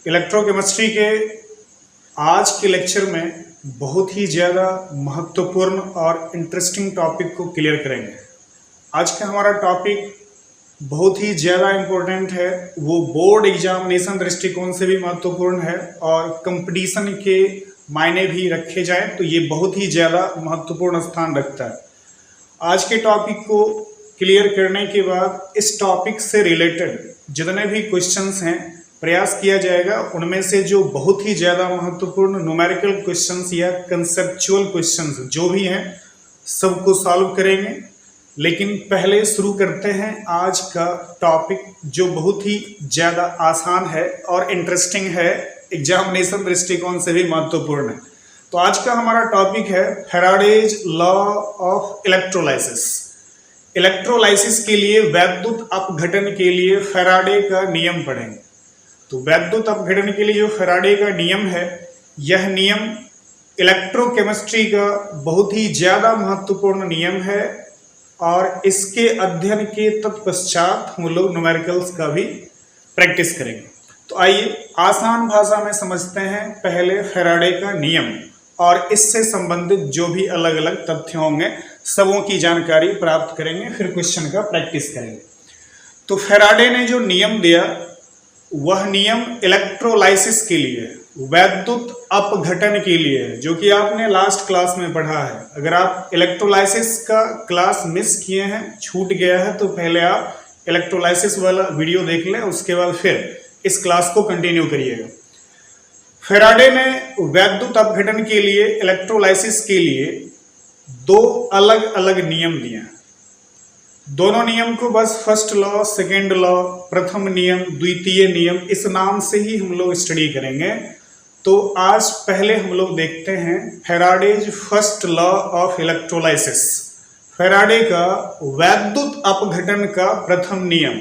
Electrochemistry के आज के लेक्चर में बहुत ही ज़्यादा महत्वपूर्ण और इंटरेस्टिंग टॉपिक को क्लियर करेंगे। आज का हमारा टॉपिक बहुत ही ज़्यादा इम्पोर्टेंट है, वो बोर्ड एग्जामिनेशन दृष्टिकोण से भी महत्वपूर्ण है और कंपटीशन के मायने भी रखे जाएं तो ये बहुत ही ज़्यादा महत्वपूर्ण स्थान रखता है। आज के टॉपिक को क्लियर करने के बाद इस टॉपिक से रिलेटेड जितने भी क्वेश्चंस हैं प्रयास किया जाएगा उनमें से जो बहुत ही ज़्यादा महत्वपूर्ण न्यूमेरिकल क्वेश्चंस या कंसेप्चुअल क्वेश्चंस जो भी हैं सबको सॉल्व करेंगे। लेकिन पहले शुरू करते हैं आज का टॉपिक जो बहुत ही ज़्यादा आसान है और इंटरेस्टिंग है, एग्जामिनेशन दृष्टिकोण से भी महत्वपूर्ण है। तो आज का हमारा टॉपिक है Faraday's law of electrolysis. Electrolysis के लिए वैद्युत अपघटन के लिए फैराडे का नियम पढ़ेंगे। तो वैद्युत अपघटन के लिए जो फैराडे का नियम है, यह नियम इलेक्ट्रोकेमिस्ट्री का बहुत ही ज़्यादा महत्वपूर्ण नियम है और इसके अध्ययन के तत्पश्चात हम लोग न्यूमेरिकल्स का भी प्रैक्टिस करेंगे। तो आइए आसान भाषा में समझते हैं पहले फैराडे का नियम और इससे संबंधित जो भी अलग अलग तथ्य होंगे सबों की जानकारी प्राप्त करेंगे, फिर क्वेश्चन का प्रैक्टिस करेंगे। तो फैराडे ने जो नियम दिया वह नियम इलेक्ट्रोलाइसिस के लिए, वैद्युत अपघटन के लिए है, जो कि आपने लास्ट क्लास में पढ़ा है। अगर आप इलेक्ट्रोलाइसिस का क्लास मिस किए हैं, छूट गया है, तो पहले आप इलेक्ट्रोलाइसिस वाला वीडियो देख लें, उसके बाद फिर इस क्लास को कंटिन्यू करिएगा। फैराडे ने वैद्युत अपघटन के लिए, इलेक्ट्रोलाइसिस के लिए दो अलग अलग नियम दिए हैं। दोनों नियम को बस फर्स्ट लॉ, सेकेंड लॉ, प्रथम नियम, द्वितीय नियम इस नाम से ही हम लोग स्टडी करेंगे। तो आज पहले हम लोग देखते हैं Faraday's first law of electrolysis, Faraday का वैद्युत अपघटन का प्रथम नियम।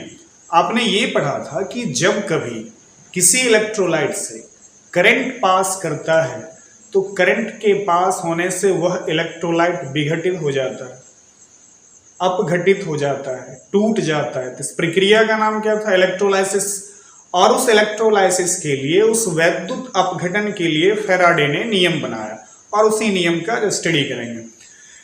आपने ये पढ़ा था कि जब कभी किसी इलेक्ट्रोलाइट से करंट पास करता है तो करंट के पास होने से वह इलेक्ट्रोलाइट विघटित हो जाता है, अपघटित हो जाता है, टूट जाता है। तो इस प्रक्रिया का नाम क्या था? इलेक्ट्रोलाइसिस। और उस इलेक्ट्रोलाइसिस के लिए, उस वैद्युत अपघटन के लिए फैराडे ने नियम बनाया और उसी नियम का स्टडी करेंगे।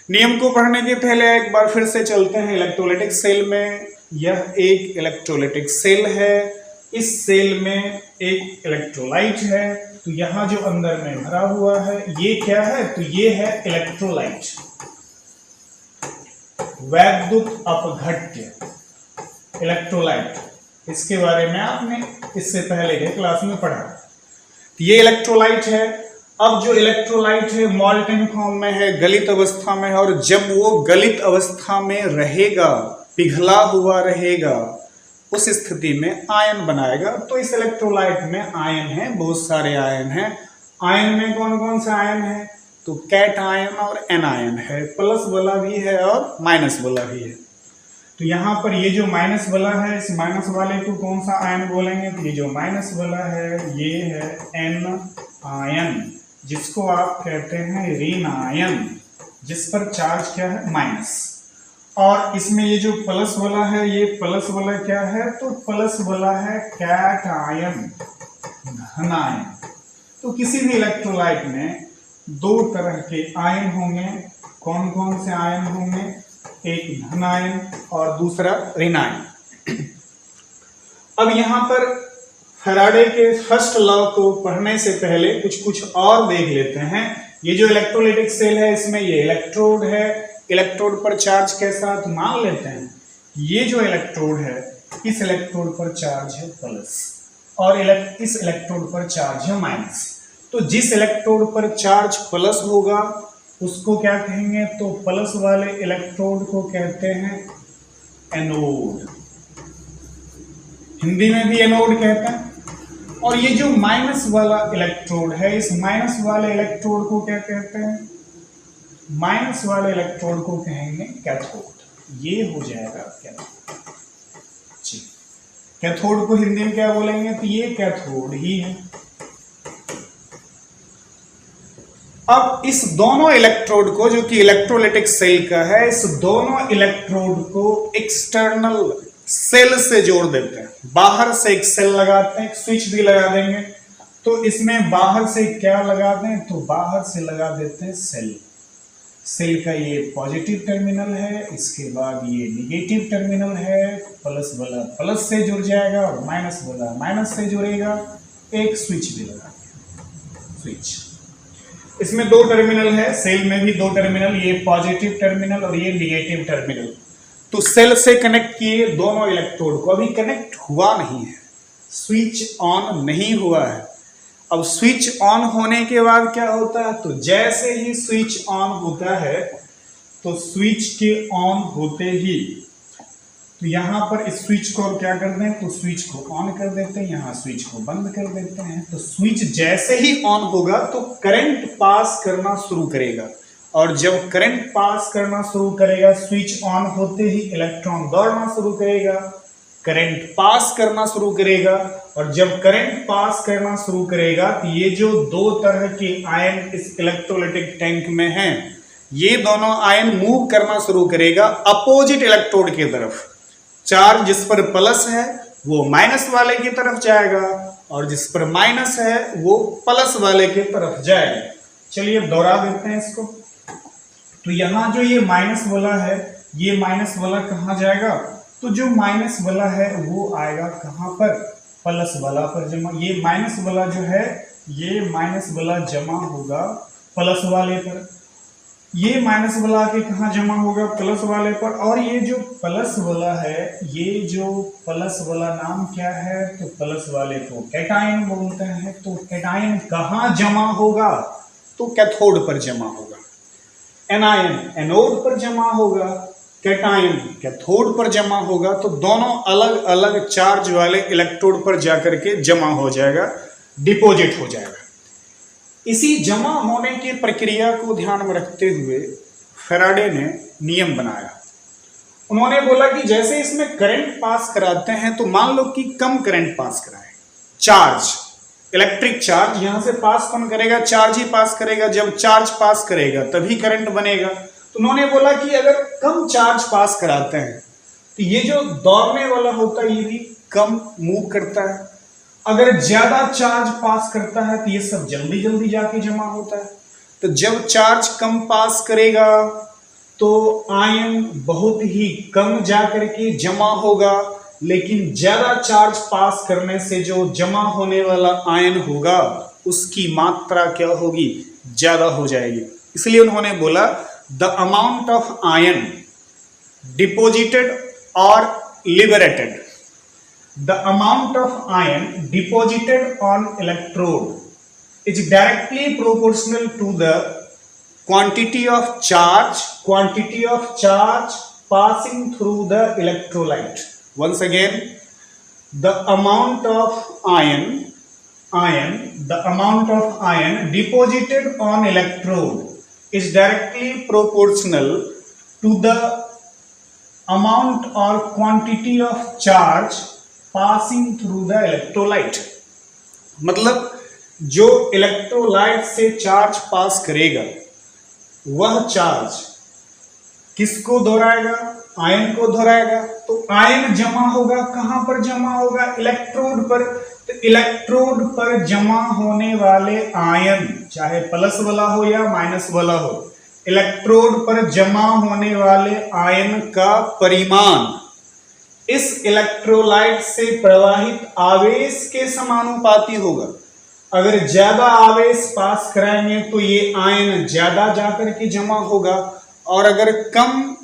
नियम को पढ़ने के पहले एक बार फिर से चलते हैं इलेक्ट्रोलाइटिक सेल में। यह एक इलेक्ट्रोलाइटिक सेल है, इस सेल में एक इलेक्ट्रोलाइट है। तो यहाँ जो अंदर में भरा हुआ है ये क्या है? तो ये है इलेक्ट्रोलाइट, वैद्युत अपघट्य इलेक्ट्रोलाइट। इसके बारे में आपने इससे पहले के क्लास में पढ़ा। ये इलेक्ट्रोलाइट है। अब जो इलेक्ट्रोलाइट है मॉल्टन फॉर्म में है, गलित अवस्था में है, और जब वो गलित अवस्था में रहेगा, पिघला हुआ रहेगा, उस स्थिति में आयन बनाएगा। तो इस इलेक्ट्रोलाइट में आयन है, बहुत सारे आयन हैं। आयन में कौन कौन से आयन है? तो कैट आयन और एन आयन है, प्लस वाला भी है और माइनस वाला भी है। तो यहाँ पर ये जो माइनस वाला है, इस माइनस वाले को कौन सा आयन बोलेंगे? तो ये जो माइनस वाला है ये है एन आयन, जिसको आप कहते हैं ऋण आयन, जिस पर चार्ज क्या है? माइनस। और इसमें ये जो प्लस वाला है, ये प्लस वाला क्या है? तो प्लस वाला है कैट आयन, धन आयन। तो किसी भी इलेक्ट्रोलाइट में दो तरह के आयन होंगे। कौन कौन से आयन होंगे? एक धन आयन और दूसरा ऋण आयन। अब यहाँ पर फैराडे के फर्स्ट लॉ को पढ़ने से पहले कुछ और देख लेते हैं। ये जो इलेक्ट्रोलाइटिक सेल है, इसमें ये इलेक्ट्रोड है। इलेक्ट्रोड पर चार्ज कैसा? तो मान लेते हैं ये जो इलेक्ट्रोड है, इस इलेक्ट्रोड पर चार्ज है प्लस और इस इलेक्ट्रोड पर चार्ज है माइनस। तो जिस इलेक्ट्रोड पर चार्ज प्लस होगा उसको क्या कहेंगे? तो प्लस वाले इलेक्ट्रोड को कहते हैं एनोड, हिंदी में भी एनोड कहते हैं। और ये जो माइनस वाला इलेक्ट्रोड है, इस माइनस वाले इलेक्ट्रोड को क्या कहते हैं? माइनस वाले इलेक्ट्रोड को कहेंगे कैथोड। ये हो जाएगा कैथोड। जी, कैथोड को हिंदी में क्या बोलेंगे? तो ये कैथोड ही है। अब इस दोनों इलेक्ट्रोड को, जो कि इलेक्ट्रोलाइटिक सेल का है, इस दोनों इलेक्ट्रोड को एक्सटर्नल सेल से जोड़ देते हैं। बाहर से एक सेल लगाते हैं, एक स्विच भी लगा देंगे तो इसमें बाहर से क्या लगा दें, तो बाहर से लगा देते हैं सेल। सेल का ये पॉजिटिव टर्मिनल है, इसके बाद ये निगेटिव टर्मिनल है। प्लस वाला प्लस से जुड़ जाएगा और माइनस वाला माइनस से जुड़ेगा। एक स्विच भी लगा दिया, स्विच। इसमें दो टर्मिनल है, सेल में भी दो टर्मिनल, ये पॉजिटिव टर्मिनल और ये निगेटिव टर्मिनल। तो सेल से कनेक्ट किए दोनों इलेक्ट्रोड को, अभी कनेक्ट हुआ नहीं है, स्विच ऑन नहीं हुआ है। अब स्विच ऑन होने के बाद क्या होता है, तो जैसे ही स्विच ऑन होता है तो स्विच के ऑन होते ही तो यहां पर इस स्विच को क्या कर दें, तो स्विच को ऑन कर देते हैं, यहां स्विच को बंद कर देते हैं। तो स्विच जैसे ही ऑन होगा तो करंट पास करना शुरू करेगा, और जब करंट पास करना शुरू करेगा, स्विच ऑन होते ही इलेक्ट्रॉन दौड़ना शुरू करेगा, करंट पास करना शुरू करेगा। और जब करंट पास करना शुरू करेगा तो ये जो दो तरह के आयन इस इलेक्ट्रोलाइटिक टैंक में हैं, ये दोनों आयन मूव करना शुरू करेगा अपोजिट इलेक्ट्रोड की तरफ। चार्ज जिस पर प्लस है वो माइनस वाले की तरफ जाएगा, और जिस पर माइनस है वो प्लस वाले की तरफ जाएगा। चलिए दोहरा देते हैं इसको। तो यहां जो ये माइनस वाला है, ये माइनस वाला कहाँ जाएगा, तो जो माइनस वाला है वो आएगा कहां पर, प्लस वाला पर जमा। ये माइनस वाला जो है, ये माइनस वाला जमा होगा प्लस वाले पर, ये माइनस वाला आके कहाँ जमा होगा, प्लस वाले पर। और ये जो प्लस वाला है, ये जो प्लस वाला नाम क्या है, तो प्लस वाले को कैटायन बोलते हैं। तो कैटायन कहाँ जमा होगा, तो कैथोड पर जमा होगा। एनायन एनोड पर जमा होगा, कैटायन कैथोड पर जमा होगा। तो दोनों अलग अलग चार्ज वाले इलेक्ट्रोड पर जाकर के जमा हो जाएगा, डिपॉजिट हो जाएगा। इसी जमा होने की प्रक्रिया को ध्यान में रखते हुए फैराडे ने नियम बनाया। उन्होंने बोला कि जैसे इसमें करंट पास कराते हैं, तो मान लो कि कम करंट पास कराएं, चार्ज इलेक्ट्रिक चार्ज यहां से पास कौन करेगा, चार्ज ही पास करेगा। जब चार्ज पास करेगा तभी करंट बनेगा। तो उन्होंने बोला कि अगर कम चार्ज पास कराते हैं तो ये जो दौड़ने वाला होता है ये भी कम मूव करता है। अगर ज्यादा चार्ज पास करता है तो ये सब जल्दी जल्दी जाके जमा होता है। तो जब चार्ज कम पास करेगा तो आयन बहुत ही कम जाकर के जमा होगा, लेकिन ज्यादा चार्ज पास करने से जो जमा होने वाला आयन होगा उसकी मात्रा क्या होगी, ज्यादा हो जाएगी। इसलिए उन्होंने बोला the amount of ion deposited और liberated, the amount of ion deposited on electrode is directly proportional to the quantity of charge passing through the electrolyte. Once again, the amount of ion deposited on electrode is directly proportional to the amount or quantity of charge passing through the electrolyte. मतलब जो electrolyte से charge पास करेगा वह charge किसको दोहराएगा, ion को दोहराएगा। तो आयन जमा होगा कहां पर, जमा होगा इलेक्ट्रोड पर। तो इलेक्ट्रोड पर जमा होने वाले आयन चाहे प्लस वाला हो या माइनस वाला हो, इलेक्ट्रोड पर जमा होने वाले आयन का परिमाण इस इलेक्ट्रोलाइट से प्रवाहित आवेश के समानुपाती होगा। अगर ज्यादा आवेश पास कराएंगे तो ये आयन ज्यादा जाकर के जमा होगा, और अगर कम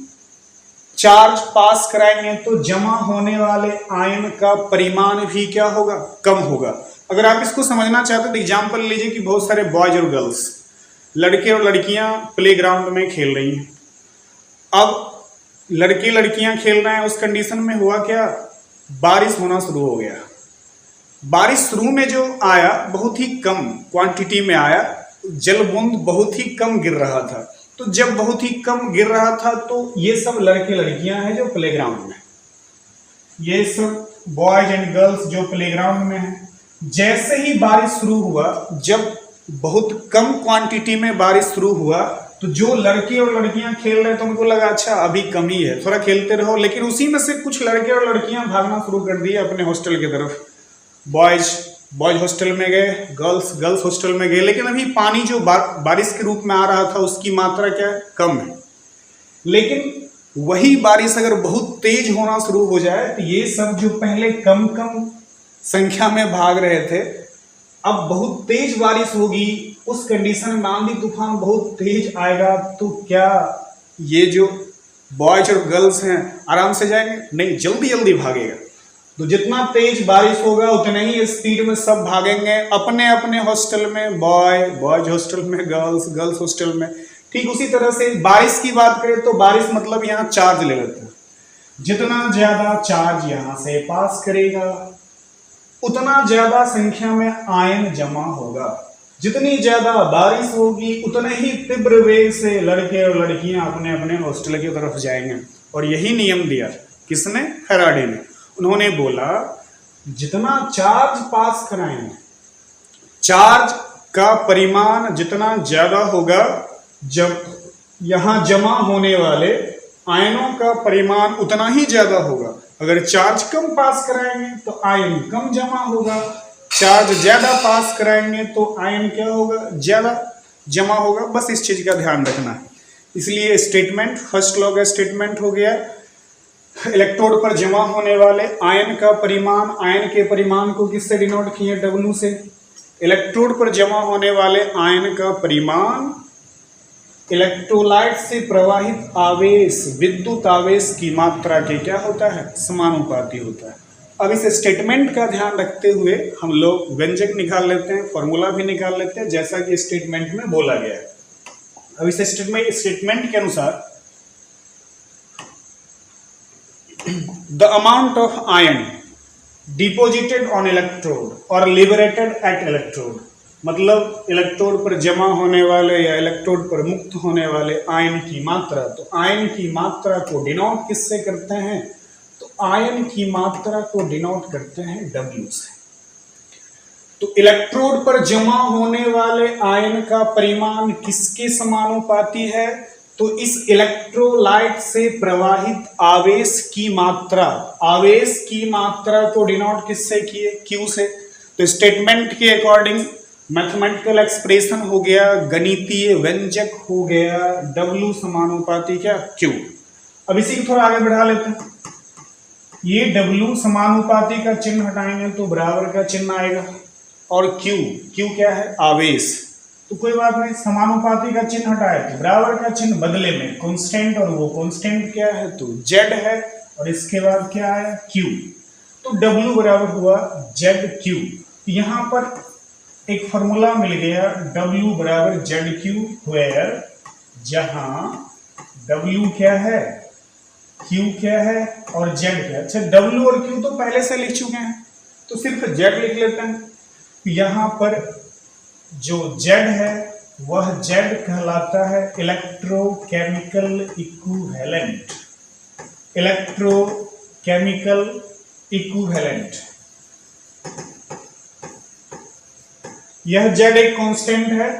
चार्ज पास कराएंगे तो जमा होने वाले आयन का परिमाण भी क्या होगा, कम होगा। अगर आप इसको समझना चाहते तो एग्जांपल लीजिए कि बहुत सारे बॉयज और गर्ल्स, लड़के और लड़कियां प्लेग्राउंड में खेल रही हैं। अब लड़के लड़कियां खेल रहे हैं, उस कंडीशन में हुआ क्या, बारिश होना शुरू हो गया। बारिश शुरू में जो आया बहुत ही कम क्वांटिटी में आया, जल बूंद बहुत ही कम गिर रहा था। तो जब बहुत ही कम गिर रहा था तो ये सब लड़के लड़कियां हैं जो प्लेग्राउंड में, ये सब बॉयज एंड गर्ल्स जो प्लेग्राउंड में हैं। जैसे ही बारिश शुरू हुआ, जब बहुत कम क्वांटिटी में बारिश शुरू हुआ, तो जो लड़के और लड़कियां खेल रहे तो उनको लगा अच्छा अभी कम ही है, थोड़ा खेलते रहो। लेकिन उसी में से कुछ लड़के और लड़कियां भागना शुरू कर दिए अपने हॉस्टल की तरफ। बॉयज बॉयज हॉस्टल में गए, गर्ल्स हॉस्टल में गए, लेकिन अभी पानी जो बारिश के रूप में आ रहा था उसकी मात्रा क्या है, कम है। लेकिन वही बारिश अगर बहुत तेज होना शुरू हो जाए तो ये सब जो पहले कम कम संख्या में भाग रहे थे, अब बहुत तेज बारिश होगी, उस कंडीशन में आंधी तूफान बहुत तेज आएगा, तो क्या ये जो बॉयज और गर्ल्स हैं आराम से जाएंगे? नहीं, जल्दी जल्दी भागेगा। तो जितना तेज बारिश होगा उतने ही स्पीड में सब भागेंगे अपने अपने हॉस्टल में, बॉयज हॉस्टल में, गर्ल्स हॉस्टल में। ठीक उसी तरह से बारिश की बात करें तो बारिश मतलब यहाँ चार्ज ले लेते हैं, जितना ज्यादा चार्ज यहाँ से पास करेगा उतना ज्यादा संख्या में आयन जमा होगा। जितनी ज्यादा बारिश होगी उतने ही तीव्र वेग से लड़के और लड़कियां अपने अपने हॉस्टल की तरफ जाएंगे। और यही नियम दिया किसने? फैराडे ने। उन्होंने बोला जितना चार्ज पास कराएंगे, चार्ज का परिमाण जितना ज्यादा होगा, जब यहां जमा होने वाले आयनों का परिमाण उतना ही ज्यादा होगा। अगर चार्ज कम पास कराएंगे तो आयन कम जमा होगा, चार्ज ज्यादा पास कराएंगे तो आयन क्या होगा? ज्यादा जमा होगा। बस इस चीज का ध्यान रखना है। इसलिए स्टेटमेंट, फर्स्ट लॉ का स्टेटमेंट हो गया, इलेक्ट्रोड पर जमा होने वाले आयन का परिमाण, आयन के परिमाण को किससे डिनोट किए? W से। इलेक्ट्रोड पर जमा होने वाले आयन का परिमाण इलेक्ट्रोलाइट से प्रवाहित आवेश, विद्युत आवेश की मात्रा के क्या होता है? समानुपाती होता है। अब इस स्टेटमेंट का ध्यान रखते हुए हम लोग व्यंजक निकाल लेते हैं, फॉर्मूला भी निकाल लेते हैं, जैसा कि स्टेटमेंट में बोला गया है। अब इस स्टेटमेंट के अनुसार the amount of ion deposited on electrode और लिबरेटेड एट इलेक्ट्रोड, मतलब इलेक्ट्रोड पर जमा होने वाले या इलेक्ट्रोड पर मुक्त होने वाले आयन की मात्रा। तो आयन की मात्रा को डिनोट किससे करते हैं? तो आयन की मात्रा को डिनोट करते हैं W से। तो इलेक्ट्रोड पर जमा होने वाले आयन का परिमाण किसके समानुपाती है? तो इस इलेक्ट्रोलाइट से प्रवाहित आवेश की मात्रा, आवेश की मात्रा को डिनोट किससे किए? Q से। तो स्टेटमेंट के अकॉर्डिंग मैथमेटिकल एक्सप्रेशन हो गया, गणितीय व्यंजक हो गया W समानुपाती क्या? Q। अब इसी को थोड़ा आगे बढ़ा लेते हैं। ये W समानुपाती का चिन्ह हटाएंगे तो बराबर का चिन्ह आएगा, और Q क्या है? आवेश। तो कोई बात नहीं, समानुपाती का चिन्ह हटाए तो बराबर का चिन्ह बदले में कांस्टेंट, और वो कांस्टेंट क्या है? तो Z है, और इसके बाद क्या है? Q। तो W बराबर हुआ ZQ। यहां पर एक फॉर्मूला मिल गया, W बराबर ZQ, वेयर जहां W क्या है, Q क्या है और Z क्या है। अच्छा, W और Q तो पहले से लिख चुके हैं, तो सिर्फ Z लिख लेते हैं। यहां पर जो Z है वह Z कहलाता है इलेक्ट्रोकेमिकल इक्विवेलेंट, इलेक्ट्रोकेमिकल इक्विवेलेंट। यह Z एक कांस्टेंट है,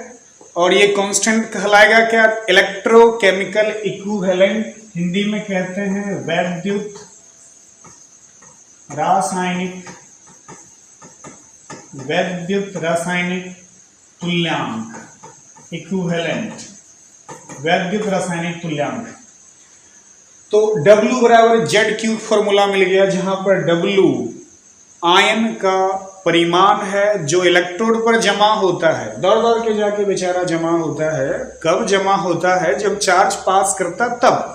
और ये कांस्टेंट कहलाएगा क्या? Electrochemical equivalent. हिंदी में कहते हैं वैद्युत रासायनिक तुल्यांक, इक्विवेलेंट, वैद्युत रासायनिक तुल्यांक। तो W बराबर ZQ फॉर्मूला मिल गया, जहां पर W आयन का परिमाण है जो इलेक्ट्रोड पर जमा होता है, दौड़ दौड़ के जाके बेचारा जमा होता है। कब जमा होता है? जब चार्ज पास करता तब।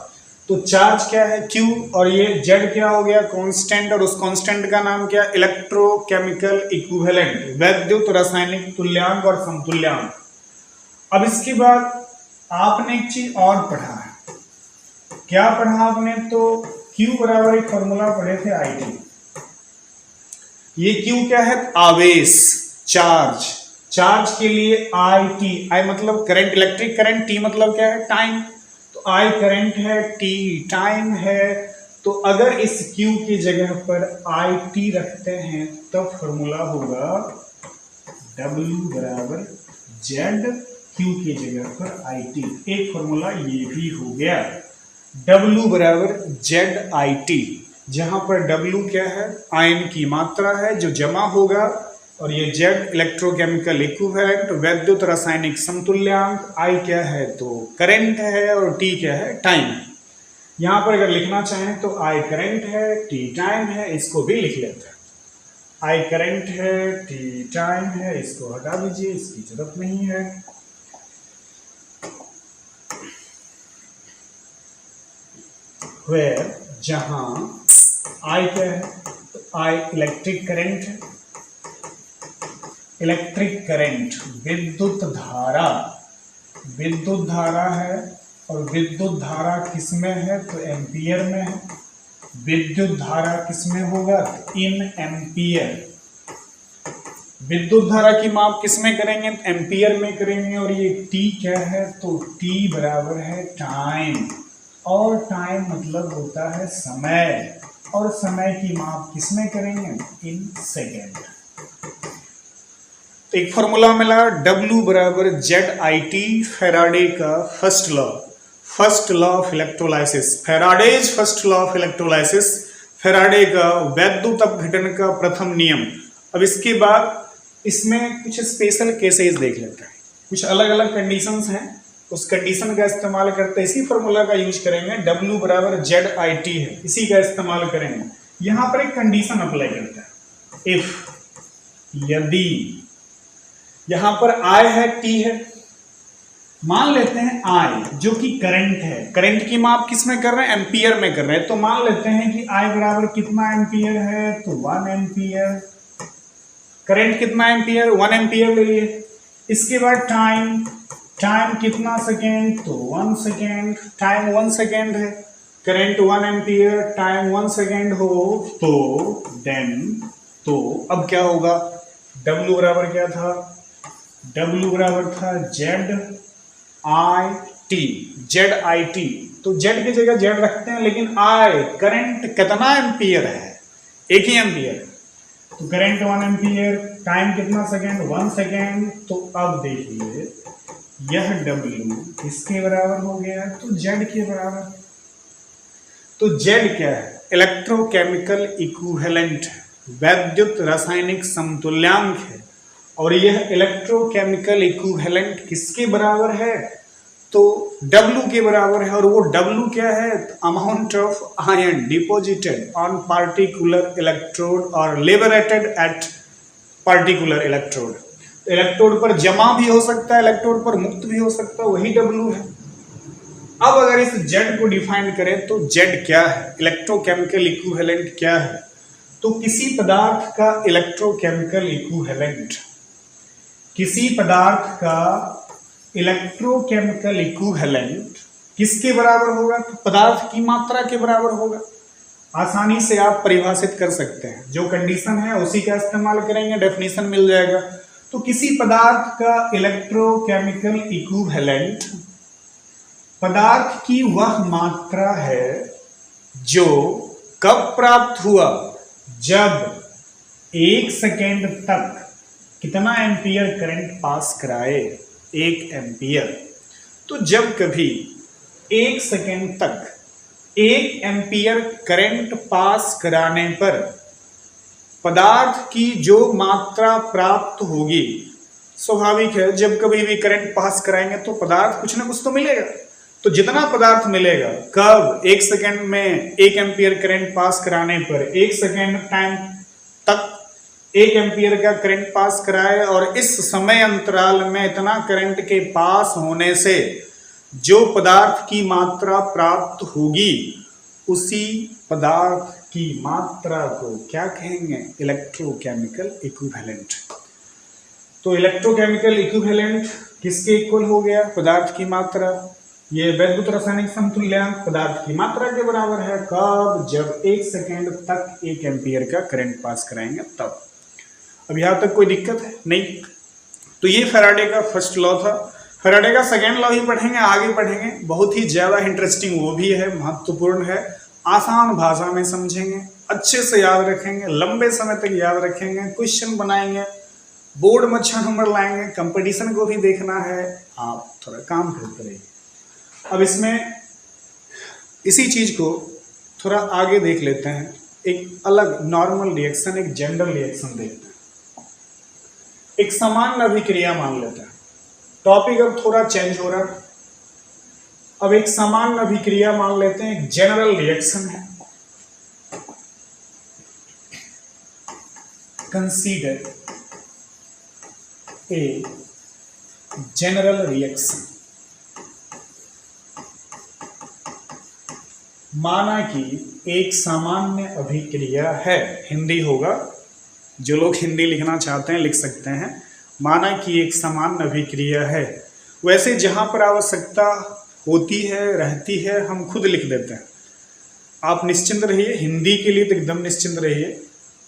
तो चार्ज क्या है? Q, और ये Z क्या हो गया? कांस्टेंट, और उस कांस्टेंट का नाम क्या? इलेक्ट्रोकेमिकल इक्विवेलेंट, वैद्युत रासायनिक तुल्यांक और समतुल्यांक। अब इसके बाद आपने एक चीज और पढ़ा है। क्या पढ़ा आपने? तो Q बराबर एक फॉर्मूला पढ़े थे IT। ये Q क्या है? आवेश, चार्ज। चार्ज के लिए I मतलब करंट, इलेक्ट्रिक करंट, T मतलब क्या है? टाइम। तो I करंट है, T टाइम है। तो अगर इस Q की जगह पर IT रखते हैं तब फॉर्मूला होगा W बराबर ZQ की जगह पर IT। एक फॉर्मूला ये भी हो गया, W बराबर ZIT, जहां पर W क्या है? आयन की मात्रा है जो जमा होगा और ये जेड इलेक्ट्रोकेमिकल इक्विवेलेंट, वैद्युत रासायनिक समतुल्यांक, आई क्या है तो करंट है और टी क्या है टाइम। यहाँ पर अगर लिखना चाहें तो आई करंट है, टी टाइम है, इसको भी लिख लेते हैं। आई करंट है, टी टाइम है, इसको हटा दीजिए, इसकी जरूरत नहीं है। वेयर जहां आई क्या है तो आई इलेक्ट्रिक करंट है, इलेक्ट्रिक करंट विद्युत धारा, विद्युत धारा है और विद्युत धारा किसमें है तो एम्पियर में है। विद्युत धारा किसमें होगा तो इन एम्पियर। विद्युत धारा की माप किसमें करेंगे एम्पियर में करेंगे। और ये टी क्या है तो टी बराबर है टाइम, और टाइम मतलब होता है समय, और समय की माप किसमें करेंगे इन सेकेंड। तो एक फॉर्मूला मिला W बराबर ZIT, फैराडे का first law, first law of electrolysis, Faraday's first law of electrolysis, Faraday का वैद्युत अपघटन का प्रथम नियम। अब इसके बाद इसमें कुछ स्पेशल केसेस देख लेते हैं, कुछ अलग अलग कंडीशंस हैं, उस कंडीशन का इस्तेमाल करते इसी फॉर्मूला का यूज करेंगे। W बराबर ZIT है, इसी का इस्तेमाल करेंगे। यहां पर एक कंडीशन अप्लाई करते हैं, इफ, यदि यहां पर I है, T है, मान लेते हैं I जो कि करंट है, करंट की माप किस में कर रहे हैं एम्पियर में कर रहे हैं, तो मान लेते हैं कि I बराबर कितना एम्पियर है तो 1 एम्पियर, करंट कितना एम्पियर 1 एम्पियर ले लिए। इसके बाद टाइम, टाइम कितना सेकेंड तो 1 सेकेंड, टाइम 1 सेकेंड है, करंट 1 एम्पियर, टाइम 1 सेकेंड हो तो देन, तो अब क्या होगा W बराबर क्या था, W बराबर था ZIT, तो Z की जगह Z रखते हैं, लेकिन I करंट कितना एम्पियर है, एक ही एम्पियर है, तो करंट 1 एम्पियर, टाइम कितना सेकेंड 1 सेकेंड। तो अब देखिए यह W किसके बराबर हो गया तो Z के बराबर। तो Z क्या है इलेक्ट्रोकेमिकल इक्विवेलेंट, वैद्युत रासायनिक समतुल्यांक है, और यह इलेक्ट्रोकेमिकल इक्विवेलेंट किसके बराबर है तो W के बराबर है। और वो W क्या है amount of ion deposited on particular electrode और liberated at particular electrode. Electrode पर जमा भी हो सकता है, इलेक्ट्रोड पर मुक्त भी हो सकता है, वही W है। अब अगर इस Z को डिफाइन करें तो Z क्या है इलेक्ट्रोकेमिकल इक्विवेलेंट क्या है, तो किसी पदार्थ का इलेक्ट्रोकेमिकल इक्विवेलेंट, किसी पदार्थ का इलेक्ट्रोकेमिकल इक्विवेलेंट किसके बराबर होगा तो पदार्थ की मात्रा के बराबर होगा। आसानी से आप परिभाषित कर सकते हैं, जो कंडीशन है उसी का इस्तेमाल करेंगे, डेफिनेशन मिल जाएगा। तो किसी पदार्थ का इलेक्ट्रोकेमिकल इक्विवेलेंट पदार्थ की वह मात्रा है जो कब प्राप्त हुआ, जब 1 सेकेंड तक कितना एम्पियर करंट पास कराए 1 एम्पियर। तो जब कभी 1 सेकेंड तक 1 एम्पियर करंट पास कराने पर पदार्थ की जो मात्रा प्राप्त होगी, स्वाभाविक है जब कभी भी करंट पास कराएंगे तो पदार्थ कुछ ना कुछ तो मिलेगा। तो जितना पदार्थ मिलेगा कब 1 सेकेंड में 1 एम्पियर करंट पास कराने पर 1 सेकेंड टाइम तक 1 एम्पियर का करंट पास कराए, और इस समय अंतराल में इतना करंट के पास होने से जो पदार्थ की मात्रा प्राप्त होगी उसी पदार्थ की मात्रा को क्या कहेंगे इलेक्ट्रोकेमिकल इक्विवेलेंट। तो इलेक्ट्रोकेमिकल इक्विवेलेंट किसके इक्वल हो गया पदार्थ की मात्रा, ये वैद्युत रासायनिक समतुल्यांक पदार्थ की मात्रा के बराबर है, कब जब 1 सेकेंड तक 1 एम्पियर का करंट पास कराएंगे तब। अब यहां तक कोई दिक्कत है नहीं। तो ये फैराडे का फर्स्ट लॉ था। फैराडे का सेकेंड लॉ ही पढ़ेंगे, आगे पढ़ेंगे, बहुत ही ज्यादा इंटरेस्टिंग वो भी है, महत्वपूर्ण है, आसान भाषा में समझेंगे, अच्छे से याद रखेंगे, लंबे समय तक याद रखेंगे, क्वेश्चन बनाएंगे, बोर्ड में अच्छा नंबर लाएंगे, कंपटीशन को भी देखना है, आप थोड़ा काम करते रहिए। अब इसमें इसी चीज को थोड़ा आगे देख लेते हैं, एक अलग नॉर्मल रिएक्शन, एक जनरल रिएक्शन देखते हैं। एक सामान्य अभिक्रिया मान लेते हैं। टॉपिक अब थोड़ा चेंज हो रहा है। अब एक सामान्य अभिक्रिया मान लेते हैं, एक जनरल रिएक्शन है। Consider a general reaction. माना कि एक सामान्य अभिक्रिया है, हिंदी होगा, जो लोग हिंदी लिखना चाहते हैं लिख सकते हैं। माना कि एक सामान्य अभिक्रिया है। वैसे जहाँ पर आवश्यकता होती है रहती है हम खुद लिख देते हैं। आप निश्चिंत रहिए, हिंदी के लिए तो एकदम निश्चिंत रहिए।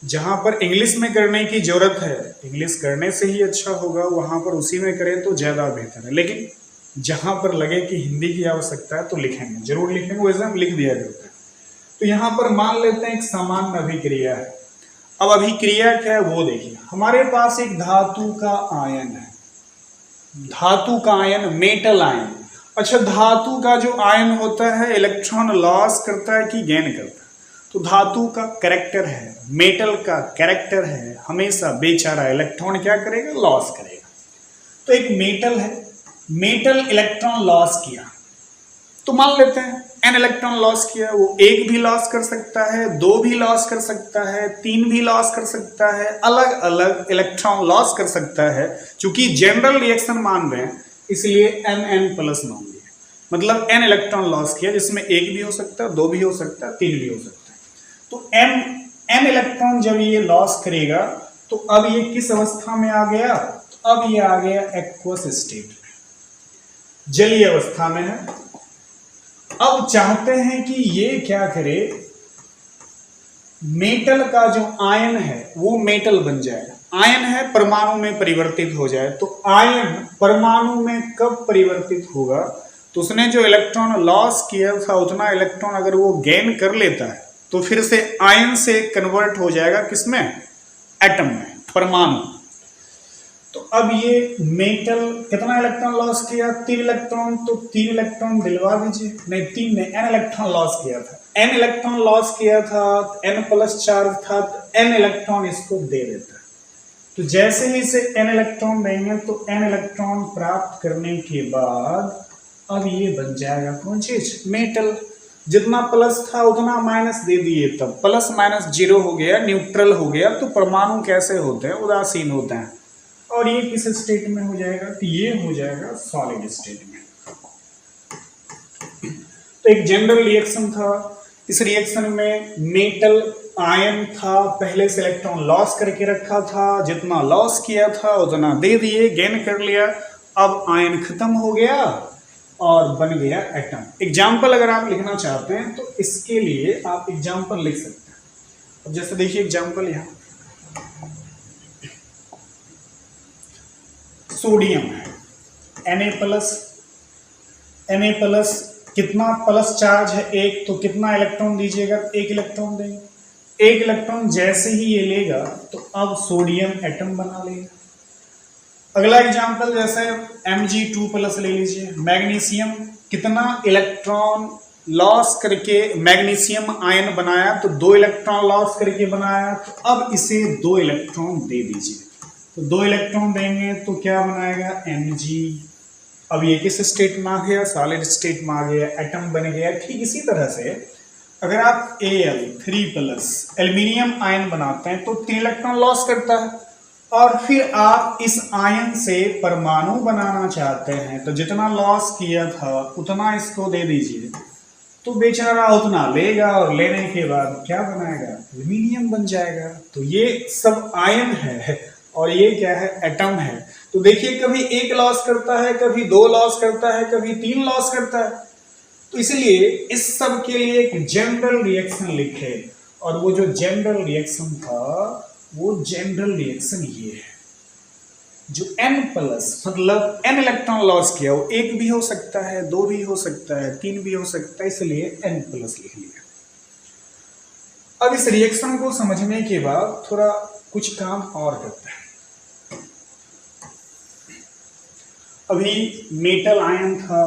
जहाँ पर इंग्लिश में करने की ज़रूरत है, इंग्लिश करने से ही अच्छा होगा, वहाँ पर उसी में करें तो ज़्यादा बेहतर है। लेकिन जहाँ पर लगे कि हिंदी की आवश्यकता है तो लिखेंगे, जरूर लिखेंगे, वैसे हम लिख दिया करते हैं। तो यहाँ पर मान लेते हैं एक सामान्य अभिक्रिया है। अब अभिक्रिया क्या है वो देखिए। हमारे पास एक धातु का आयन है, धातु का आयन, मेटल आयन। अच्छा, धातु का जो आयन होता है इलेक्ट्रॉन लॉस करता है कि गेन करता है? तो धातु का कैरेक्टर है, मेटल का कैरेक्टर है, हमेशा बेचारा इलेक्ट्रॉन क्या करेगा, लॉस करेगा। तो एक मेटल है, मेटल इलेक्ट्रॉन लॉस किया तो मान लेते हैं एन इलेक्ट्रॉन लॉस किया। वो एक भी लॉस कर सकता है, दो भी लॉस कर सकता है, तीन भी लॉस कर सकता है, अलग अलग इलेक्ट्रॉन लॉस कर सकता है। चूंकि जनरल रिएक्शन मान रहे हैं इसलिए एन प्लस मान लिया, मतलब एन इलेक्ट्रॉन लॉस किया, जिसमें एक भी हो सकता है, दो भी हो सकता है, तीन भी हो सकता है। तो एन इलेक्ट्रॉन जब ये लॉस करेगा तो अब ये किस अवस्था में आ गया, तो अब ये आ गया एक्वस स्टेट में, जलीय अवस्था में है। अब चाहते हैं कि ये क्या करे, मेटल का जो आयन है वो मेटल बन जाए। आयन है, परमाणु में परिवर्तित हो जाए। तो आयन परमाणु में कब परिवर्तित होगा, तो उसने जो इलेक्ट्रॉन लॉस किया था उतना इलेक्ट्रॉन अगर वो गेन कर लेता है तो फिर से आयन से कन्वर्ट हो जाएगा किसमें, एटम में, परमाणु। तो अब ये मेटल कितना इलेक्ट्रॉन लॉस किया, 3 इलेक्ट्रॉन। तो 3 इलेक्ट्रॉन दिलवा दीजिए, नहीं 3 ने एन इलेक्ट्रॉन लॉस किया था, एन इलेक्ट्रॉन लॉस किया था, एन प्लस चार्ज था, तो एन इलेक्ट्रॉन इसको दे देता है। तो जैसे ही इसे एन इलेक्ट्रॉन देंगे तो एन इलेक्ट्रॉन प्राप्त करने के बाद अब ये बन जाएगा कौन चीज, मेटल। जितना प्लस था उतना माइनस दे दिए, तब प्लस माइनस जीरो हो गया, न्यूट्रल हो गया। तो परमाणु कैसे होते हैं, उदासीन होते हैं। और ये किस स्टेट में हो जाएगा, तो ये हो जाएगा सॉलिड स्टेट में। तो एक जनरल रिएक्शन था। इस रिएक्शन में मेटल आयन था, पहले से इलेक्ट्रॉन लॉस करके रखा था, जितना लॉस किया था उतना दे दिए, गेन कर लिया। अब आयन खत्म हो गया और बन गया एटम। एग्जाम्पल अगर आप लिखना चाहते हैं तो इसके लिए आप एग्जाम्पल लिख सकते हैं। अब जैसे देखिए एग्जाम्पल यहाँ सोडियम है, Na प्लस कितना प्लस चार्ज है, एक। तो कितना इलेक्ट्रॉन दीजिएगा, एक इलेक्ट्रॉन देंगे। एक इलेक्ट्रॉन जैसे ही ये लेगा तो अब सोडियम एटम बना लेगा। अगला एग्जांपल जैसे Mg2 प्लस ले लीजिए। मैग्नीशियम कितना इलेक्ट्रॉन लॉस करके मैग्नीशियम आयन बनाया, तो 2 इलेक्ट्रॉन लॉस करके बनाया। तो अब इसे 2 इलेक्ट्रॉन दे दीजिए। तो 2 इलेक्ट्रॉन देंगे तो क्या बनाएगा, Mg। अब ये किस स्टेट में आ गया, सॉलिड स्टेट में आ गया, एटम बन गया। ठीक इसी तरह से अगर आप Al3 प्लस एल्यूमिनियम आयन बनाते हैं तो 3 इलेक्ट्रॉन लॉस करता है, और फिर आप इस आयन से परमाणु बनाना चाहते हैं तो जितना लॉस किया था उतना इसको दे दीजिए। तो बेचारा उतना लेगा और लेने के बाद क्या बनाएगा, एल्यूमिनियम बन जाएगा। तो ये सब आयन है और ये क्या है, एटम है। तो देखिए कभी 1 लॉस करता है, कभी 2 लॉस करता है, कभी 3 लॉस करता है। तो इसलिए इस सब के लिए एक जनरल रिएक्शन लिखे, और वो जो जनरल रिएक्शन था वो जनरल रिएक्शन ये है। जो N प्लस मतलब N इलेक्ट्रॉन लॉस किया, वो 1 भी हो सकता है, 2 भी हो सकता है, 3 भी हो सकता है, इसलिए N प्लस लिख लिया। अब इस रिएक्शन को समझने के बाद थोड़ा कुछ काम और करते हैं। अभी मेटल आयन था,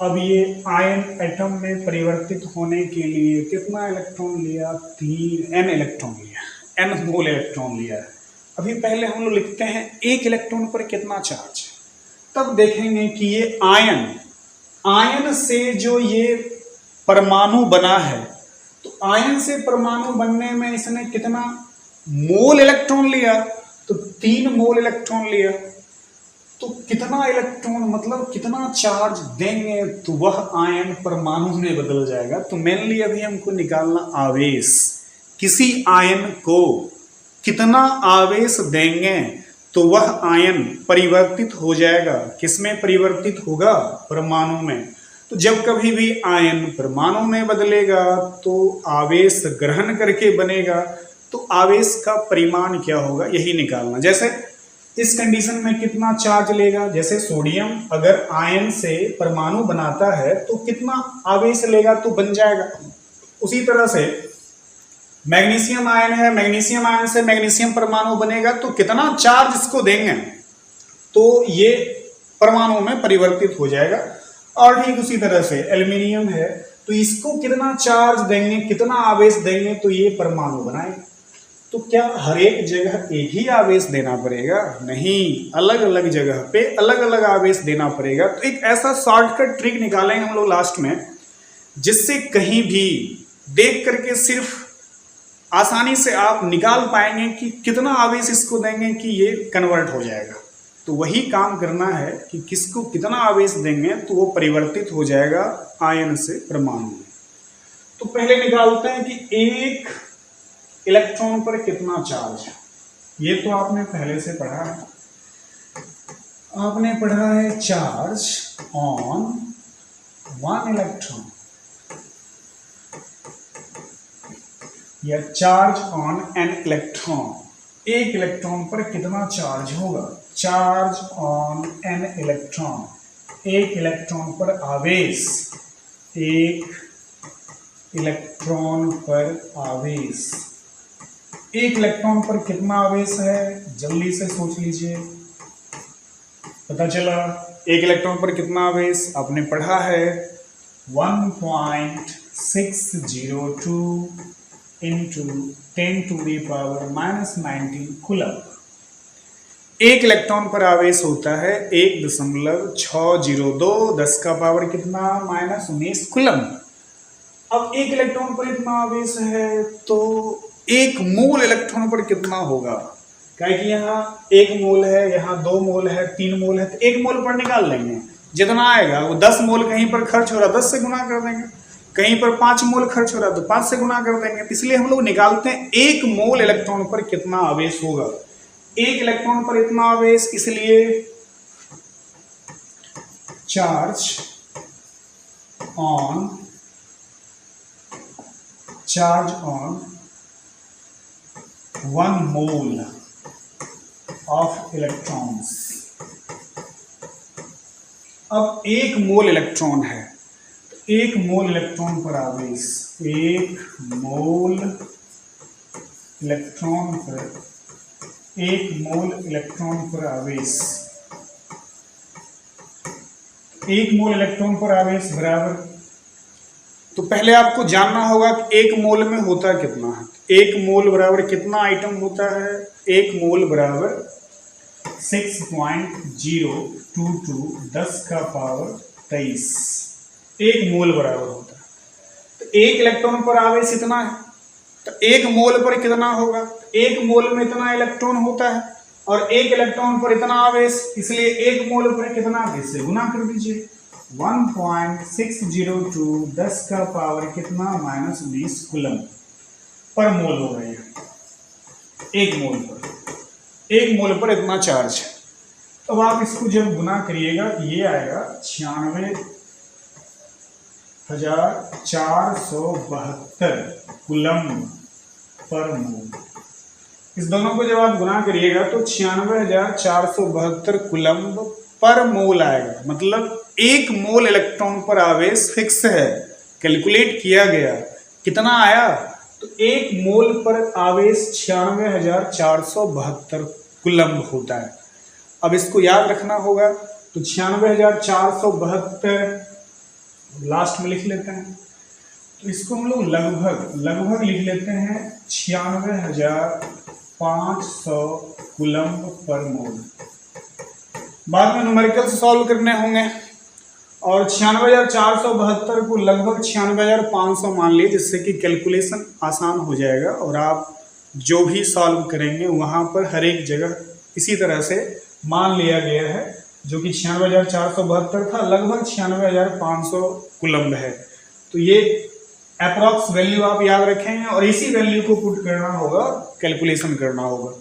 अब ये आयन एटम में परिवर्तित होने के लिए कितना इलेक्ट्रॉन लिया, 3 N इलेक्ट्रॉन लिया, N मोल इलेक्ट्रॉन लिया है। अभी पहले हम लोग लिखते हैं एक इलेक्ट्रॉन पर कितना चार्ज है, तब देखेंगे कि ये आयन से जो ये परमाणु बना है, तो आयन से परमाणु बनने में इसने कितना मोल इलेक्ट्रॉन लिया, तो 3 मोल इलेक्ट्रॉन लिया। तो कितना इलेक्ट्रॉन मतलब कितना चार्ज देंगे तो वह आयन परमाणु में बदल जाएगा। तो मेनली अभी हमको निकालना आवेश, किसी आयन को कितना आवेश देंगे तो वह आयन परिवर्तित हो जाएगा। किसमें परिवर्तित होगा? परमाणु में। तो जब कभी भी आयन परमाणु में बदलेगा तो आवेश ग्रहण करके बनेगा, तो आवेश का परिमाण क्या होगा यही निकालना। जैसे इस कंडीशन में कितना चार्ज लेगा, जैसे सोडियम अगर आयन से परमाणु बनाता है तो कितना आवेश लेगा तो बन जाएगा। उसी तरह से मैग्नीशियम आयन है, मैग्नीशियम आयन से मैग्नीशियम परमाणु बनेगा तो कितना चार्ज इसको देंगे तो ये परमाणु में परिवर्तित हो जाएगा। और ठीक उसी तरह से एल्यूमिनियम है, तो इसको कितना चार्ज देंगे, कितना आवेश देंगे तो ये परमाणु बनाएगा। तो क्या हर एक जगह एक ही आवेश देना पड़ेगा? नहीं, अलग अलग जगह पे अलग अलग आवेश देना पड़ेगा। तो एक ऐसा शॉर्टकट ट्रिक निकालेंगे हम लोग लास्ट में, जिससे कहीं भी देख करके सिर्फ आसानी से आप निकाल पाएंगे कि कितना आवेश इसको देंगे कि ये कन्वर्ट हो जाएगा। तो वही काम करना है कि किसको कितना आवेश देंगे तो वो परिवर्तित हो जाएगा आयन से परमाणु में। तो पहले निकालते हैं कि एक इलेक्ट्रॉन पर कितना चार्ज है। ये तो आपने पहले से पढ़ा है, आपने पढ़ा है चार्ज ऑन 1 इलेक्ट्रॉन या चार्ज ऑन एन इलेक्ट्रॉन। एक इलेक्ट्रॉन पर कितना चार्ज होगा? चार्ज ऑन एन इलेक्ट्रॉन, एक इलेक्ट्रॉन पर आवेश, एक इलेक्ट्रॉन पर आवेश। एक इलेक्ट्रॉन पर कितना आवेश है जल्दी से सोच लीजिए। पता चला एक इलेक्ट्रॉन पर कितना आवेश, आपने पढ़ा है 1.602 इंटू 10⁻⁻⁻19 कूलम। एक इलेक्ट्रॉन पर आवेश होता है 1.602 10 का पावर कितना -19 कूलम। अब एक इलेक्ट्रॉन पर इतना आवेश है तो एक मोल इलेक्ट्रॉन पर कितना होगा? क्या कि यहाँ 1 मोल है, यहाँ 2 मोल है, 3 मोल है, तो 1 मोल पर निकाल लेंगे। जितना आएगा वो 10 मोल कहीं पर खर्च हो रहा है 10 से गुना कर देंगे, कहीं पर 5 मोल खर्च हो रहा है तो 5 से गुना कर देंगे। इसलिए हम लोग निकालते हैं 1 मोल इलेक्ट्रॉन पर कितना आवेश होगा। एक इलेक्ट्रॉन पर इतना आवेश, इसलिए charge on 1 mole of electrons. अब 1 मोल इलेक्ट्रॉन है, तो 1 मोल इलेक्ट्रॉन पर आवेश, 1 मोल इलेक्ट्रॉन पर 1 मोल इलेक्ट्रॉन पर आवेश, 1 मोल इलेक्ट्रॉन पर आवेश बराबर। तो पहले आपको जानना होगा कि 1 मोल में होता कितना है। 1 मोल बराबर कितना आइटम होता है? 1 मोल बराबर 6.022 10 का पावर 23 1 मोल बराबर होता है। तो 1 इलेक्ट्रॉन पर आवेश इतना है, तो 1 मोल पर कितना होगा? 1 मोल में इतना इलेक्ट्रॉन होता है और 1 इलेक्ट्रॉन पर इतना आवेश, इसलिए 1 मोल पर कितना, इससे गुना कर दीजिए। 1.602 10 का पावर कितना -19 कूलम पर मोल हो गया। 1 मोल पर 1 मोल पर इतना चार्ज है। तो आप इसको जब गुना करिएगा तो ये आएगा 96,472 कूलम पर मोल। इस दोनों को जब आप गुना करिएगा तो 96,472 कूलम पर मोल आएगा। मतलब 1 मोल इलेक्ट्रॉन पर आवेश फिक्स है, कैलकुलेट किया गया, कितना आया? तो 1 मोल पर आवेश 96,472 कूलम होता है। अब इसको याद रखना होगा, तो 96,472 लास्ट में लिख लेते हैं। तो इसको हम लोग लगभग लिख लेते हैं 96,472 500 कूलम्ब पर मोल। बाद में न्यूमेरिकल से सॉल्व करने होंगे और 96,472 को लगभग 96,500 मान लिए, जिससे कि कैलकुलेशन आसान हो जाएगा और आप जो भी सॉल्व करेंगे वहां पर हर एक जगह इसी तरह से मान लिया गया है, जो कि 96,472 था, लगभग 96,500 कूलम्ब है। तो ये अप्रॉक्स वैल्यू आप याद रखेंगे और इसी वैल्यू को पुट करना होगा, कैलकुलेशन करना होगा।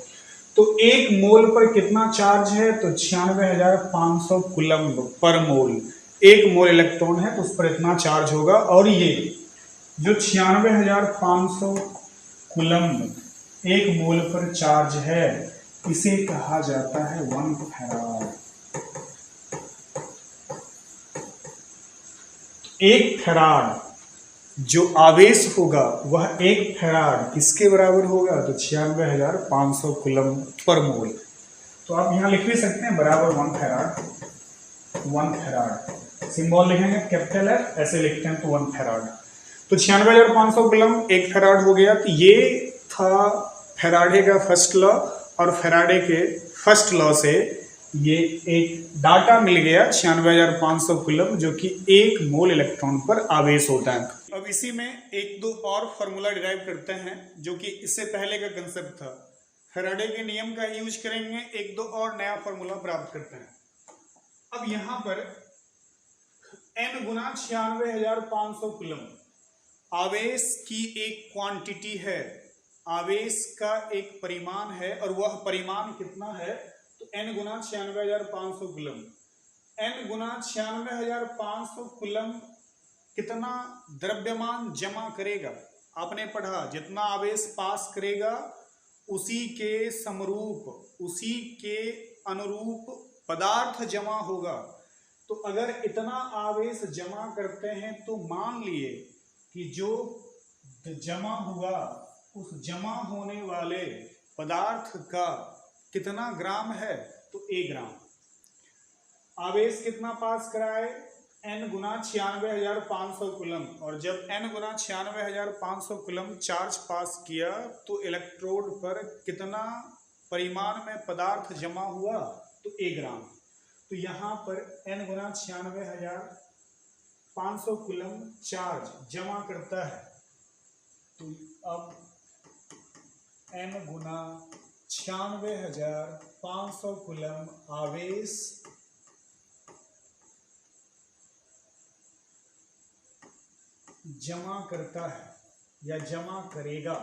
तो एक मोल पर कितना चार्ज है, तो 96,500 कूलम्ब पर मोल। एक मोल इलेक्ट्रॉन है तो उस पर इतना चार्ज होगा। और ये जो 96,500 कूलम्ब एक मोल पर चार्ज है, इसे कहा जाता है 1 फैराड। एक फैराड जो आवेश होगा वह एक फैराड किसके बराबर होगा, तो 96,500 कूलम्ब पर मोल। तो आप यहां लिख भी सकते हैं बराबर 1 फैराड। 1 फैराड सिंबल लिखेंगे कैपिटल F, ऐसे लिखते हैं तो 1 फैराड। तो 96,500 कूलम्ब एक फैराड हो गया। तो ये था फैराडे का फर्स्ट लॉ, और फैराडे के फर्स्ट लॉ से ये एक डाटा मिल गया 96,500 कूलम्ब, जो कि एक मोल इलेक्ट्रॉन पर आवेश होता है। अब इसी में एक दो और फॉर्मूला डिराइव करते हैं, जो कि इससे पहले का कंसेप्ट था। फैराडे के नियम का यूज करेंगे, एक दो और नया फॉर्मूला प्राप्त करते हैं। अब यहां पर n गुना 96,500 कूलम्ब आवेश की एक क्वांटिटी है, आवेश का एक परिमाण है, और वह परिमाण कितना है, तो n गुना 96,500 कूलम्ब। n गुना 96,500 कूलम्ब कितना द्रव्यमान जमा करेगा, आपने पढ़ा जितना आवेश पास करेगा उसी के समरूप, उसी के अनुरूप पदार्थ जमा होगा। तो अगर इतना आवेश जमा करते हैं तो मान लिए कि जो जमा हुआ उस जमा होने वाले पदार्थ का कितना ग्राम है, तो A ग्राम। आवेश कितना पास कराए, n गुना 96,500 कूलम्ब, और जब n गुना 96,500 कूलम्ब चार्ज पास किया तो इलेक्ट्रोड पर कितना परिमाण में पदार्थ जमा हुआ, तो A ग्राम। तो यहाँ पर n गुना 96,500 कूलम्ब चार्ज जमा करता है। तो अब n गुना 96,500 कूलम्ब आवेश जमा करता है या जमा करेगा।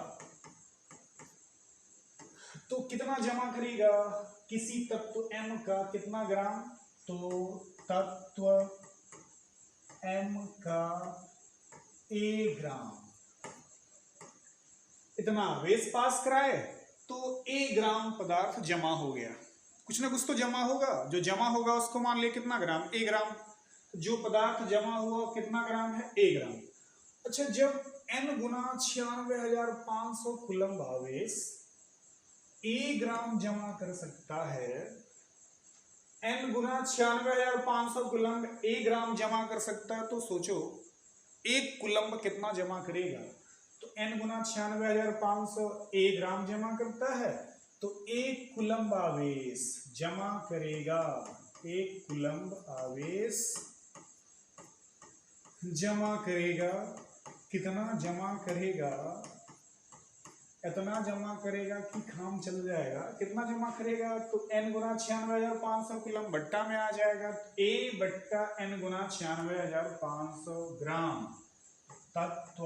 तो कितना जमा करेगा, किसी तत्व M का कितना ग्राम, तो तत्व M का A ग्राम। इतना आवेश पास कराए तो A ग्राम पदार्थ जमा हो गया। कुछ ना कुछ तो जमा होगा, जो जमा होगा उसको मान लिया कितना ग्राम, A ग्राम। जो पदार्थ जमा हुआ कितना ग्राम है, A ग्राम। अच्छा, जब n गुना 96,500 कूलम्ब आवेश A ग्राम जमा कर सकता है, n गुना 96,500 कूलम्ब A ग्राम जमा कर सकता है, तो सोचो एक कूलम्ब कितना जमा करेगा। तो n गुना 96,500 A ग्राम जमा करता है, तो एक कूलम्ब आवेश जमा करेगा, एक कूलम्ब आवेश जमा करेगा। कितना जमा करेगा, इतना जमा करेगा कि काम चल जाएगा। कितना जमा करेगा, तो n गुना 96,500 कूलम्ब बट्टा में आ जाएगा, A बट्टा n गुना 96,500 ग्राम तत्व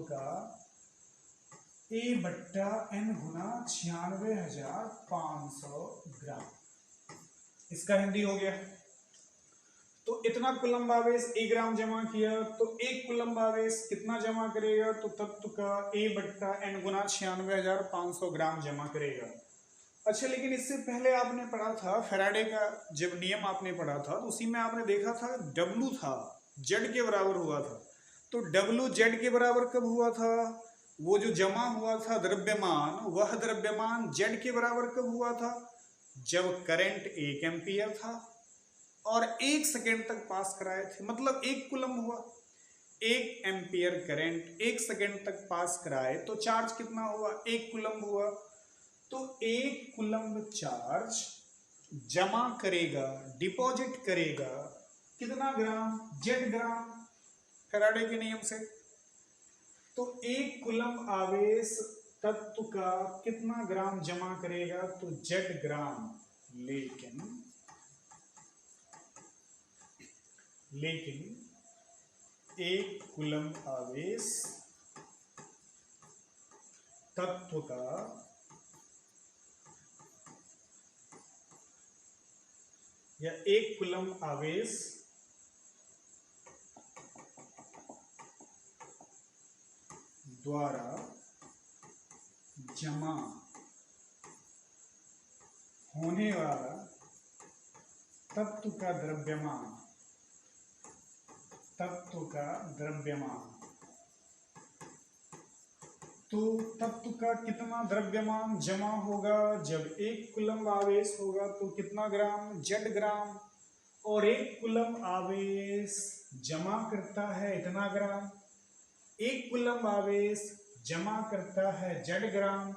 का A बट्टा n गुना 96,500 ग्राम। इसका हिंदी हो गया। तो इतना कूलम्ब आवेश A ग्राम जमा किया, तो एक कूलम्ब आवेश कितना जमा करेगा, तो तत्व का A बट्टा n गुना 96,500 ग्राम जमा करेगा। अच्छा, लेकिन इससे पहले आपने पढ़ा था फैराडे का जब नियम आपने पढ़ा था, तो उसी में आपने देखा था W था Z के बराबर हुआ था। तो W Z के बराबर कब हुआ था, वो जो जमा हुआ था द्रव्यमान, वह द्रव्यमान Z के बराबर कब हुआ था, जब करंट 1 एम्पियर था और 1 सेकेंड तक पास कराए थे, मतलब 1 कूलम्ब हुआ। 1 एम्पियर करंट 1 सेकेंड तक पास कराए तो चार्ज कितना हुआ, 1 कूलम्ब हुआ। तो 1 कूलम्ब चार्ज जमा करेगा, डिपॉजिट करेगा कितना ग्राम, जेड ग्राम, फैराडे के नियम से। तो 1 कूलम्ब आवेश तत्व का कितना ग्राम जमा करेगा, तो जेड ग्राम। लेकिन 1 कूलम्ब आवेश तत्व का या 1 कूलम्ब आवेश द्वारा जमा होने वाला तत्व का द्रव्यमान, तो तत्व का कितना द्रव्यमान जमा होगा, जब 1 कूलम्ब आवेश होगा तो कितना ग्राम, जेड ग्राम। और 1 कूलम्ब आवेश जमा करता है इतना ग्राम, 1 कूलम्ब आवेश जमा करता है जेड ग्राम।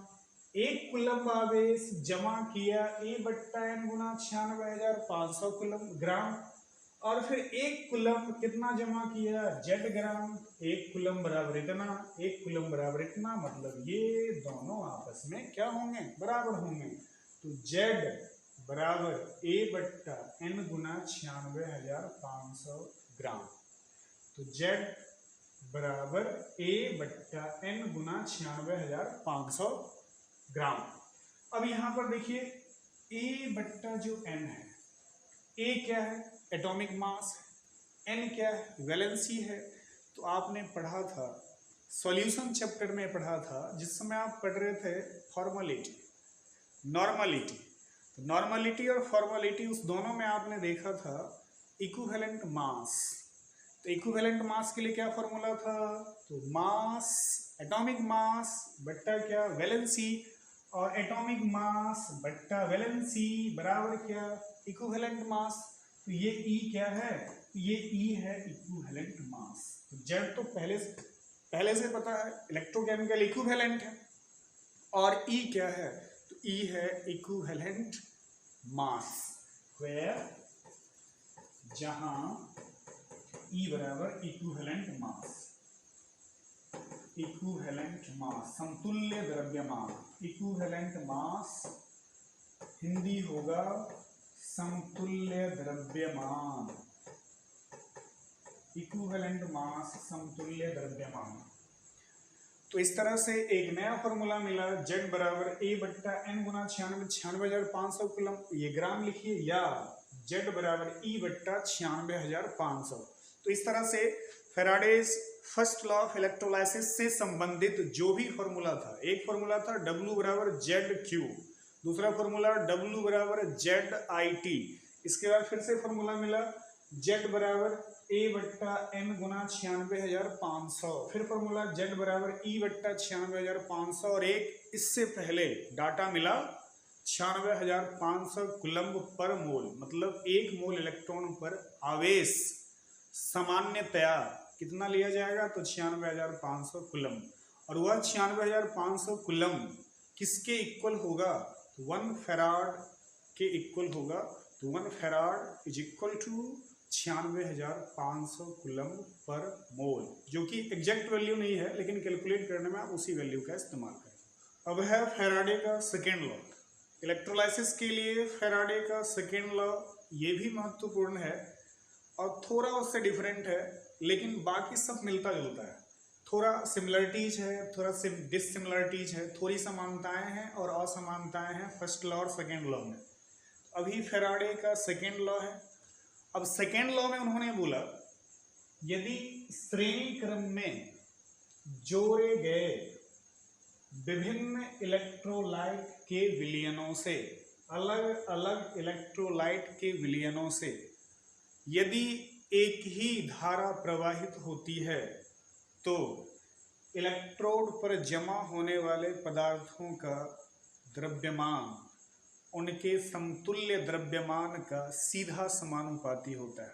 1 कूलम्ब आवेश जमा किया E/N गुना 96,500 कूलम्ब ग्राम। और फिर 1 कूलम्ब कितना जमा किया, जेड ग्राम। 1 कूलम्ब बराबर इतना, 1 कूलम्ब बराबर इतना, मतलब ये दोनों आपस में क्या होंगे, बराबर होंगे। तो जेड बराबर E/N गुना 96,500 ग्राम। तो जेड बराबर E/N गुना 96,500 ग्राम। अब यहां पर देखिए E/N है, ए क्या है, एटॉमिक मास है, एन क्या है, वैलेंसी है। तो आपने पढ़ा था, सॉल्यूशन चैप्टर में पढ़ा था, जिस समय आप पढ़ रहे थे फॉर्मलिटी, नॉर्मलिटी। तो नॉर्मलिटी और फॉर्मलिटी उस दोनों में आपने देखा था इक्विवेलेंट मास। तो इक्विवेलेंट मास के लिए क्या फॉर्मूला था, तो मास, एटॉमिक मास बट्टा क्या, वैलेंसी, और एटॉमिक मास बट्टा वैलेंसी बराबर क्या, इक्विवेलेंट मास। तो ये ई क्या है, ये ई है इक्विवेलेंट मास। तो जेड तो पहले से पता है, इलेक्ट्रोकेमिकल इक्विवेलेंट है। और ई क्या है, तो ई है इक्विवेलेंट मास, वेयर, जहां ई बराबर इक्विवेलेंट मास, इक्विवेलेंट मास, समतुल्य द्रव्यमान। इक्विवेलेंट मास हिंदी होगा समतुल्य द्रव्यमान, इक्विवेलेंट मास समतुल्य द्रव्यमान। तो इस तरह से एक नया फॉर्मूला मिला, जेड बराबर E/N गुना 96,500 कूलम्ब, ये ग्राम लिखिए, या जेड बराबर E/96,500। तो इस तरह से Faraday's first law of electrolysis से संबंधित जो भी फॉर्मूला था, एक फॉर्मूला था W बराबर ZQ, दूसरा फॉर्मूला W बराबर ZIT, इसके बाद फिर से फॉर्मूला मिला Z बराबर E/N गुना 96,500, फिर फॉर्मूला Z बराबर E/96,500, और एक इससे पहले डाटा मिला 96,500 कूलम्ब पर मोल, मतलब 1 मोल इलेक्ट्रॉन पर आवेश सामान्यतया कितना लिया जाएगा, तो 96,500 कूलम्ब। और वह 96,500 कूलम्ब किसके इक्वल होगा, तो 1 फैराड के इक्वल होगा। तो 1 farad is equal to 96,500 coulomb per mole, जो कि एग्जैक्ट वैल्यू नहीं है, लेकिन कैलकुलेट करने में आप उसी वैल्यू का इस्तेमाल करें। अब है फैराडे का सेकेंड लॉ। इलेक्ट्रोलाइसिस के लिए फैराडे का सेकेंड लॉ ये भी महत्वपूर्ण है और थोड़ा उससे डिफरेंट है, लेकिन बाकी सब मिलता जुलता है। थोड़ा सिमिलरिटीज है, थोड़ा डिससिमिलरिटीज है, थोड़ी समानताएं हैं और असमानताएं हैं फर्स्ट लॉ और सेकेंड लॉ में। अभी फैराडे का सेकेंड लॉ है। अब सेकेंड लॉ में उन्होंने बोला, यदि श्रेणी क्रम में जोड़े गए विभिन्न इलेक्ट्रोलाइट के विलयनों से, अलग अलग इलेक्ट्रोलाइट के विलयनों से यदि एक ही धारा प्रवाहित होती है, तो इलेक्ट्रोड पर जमा होने वाले पदार्थों का द्रव्यमान उनके समतुल्य द्रव्यमान का सीधा समानुपाती होता है।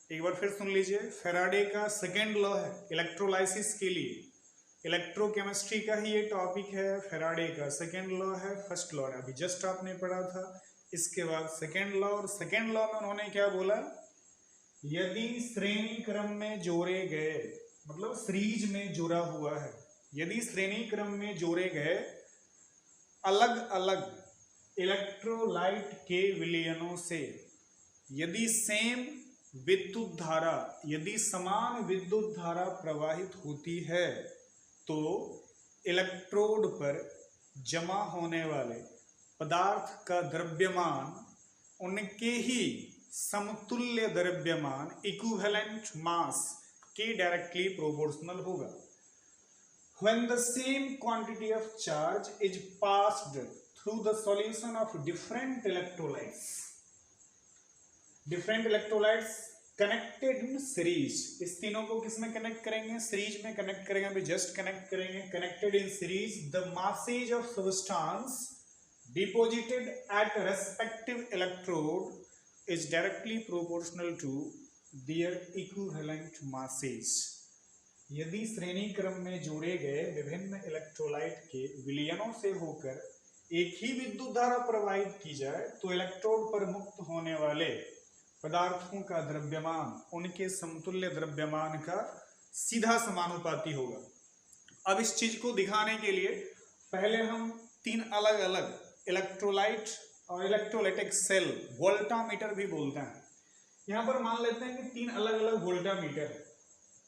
एक बार फिर सुन लीजिए, फैराडे का सेकेंड लॉ है इलेक्ट्रोलाइसिस के लिए, इलेक्ट्रोकेमिस्ट्री का ही ये टॉपिक है। फैराडे का सेकेंड लॉ है, फर्स्ट लॉ है, अभी जस्ट आपने पढ़ा था। इसके बाद सेकेंड लॉ, और सेकेंड लॉ में उन्होंने क्या बोला, यदि श्रेणी क्रम में जोड़े गए, मतलब सीरीज में जुड़ा हुआ है, यदि श्रेणी क्रम में जोड़े गए अलग अलग इलेक्ट्रोलाइट के विलयनों से, यदि सेम विद्युत धारा, यदि समान विद्युत धारा प्रवाहित होती है, तो इलेक्ट्रोड पर जमा होने वाले पदार्थ का द्रव्यमान उनके ही समतुल्य द्रव्यमान इक्विवेलेंट मास के डायरेक्टली प्रोपोर्शनल होगा। When the same quantity of charge is passed through the solution of different electrolytes connected in series, इस तीनों को किस में कनेक्ट करेंगे, सीरीज में कनेक्ट करेंगे, अभी जस्ट कनेक्ट करेंगे, connected in series, the masses of substance deposited at respective electrode is directly proportional to their equivalent masses। यदि श्रेणी क्रम में जोड़े गए विभिन्न इलेक्ट्रोलाइट के विलयनों से होकर एक ही विद्युत धारा प्रवाहित की जाए, तो इलेक्ट्रोड पर मुक्त होने वाले पदार्थों का द्रव्यमान उनके समतुल्य द्रव्यमान का सीधा समानुपाती होगा। अब इस चीज को दिखाने के लिए पहले हम तीन अलग अलग इलेक्ट्रोलाइट और इलेक्ट्रोलाइटिक सेल, वोल्टामीटर भी बोलते हैं, यहां पर मान लेते हैं कि तीन अलग अलग वोल्टामीटर है,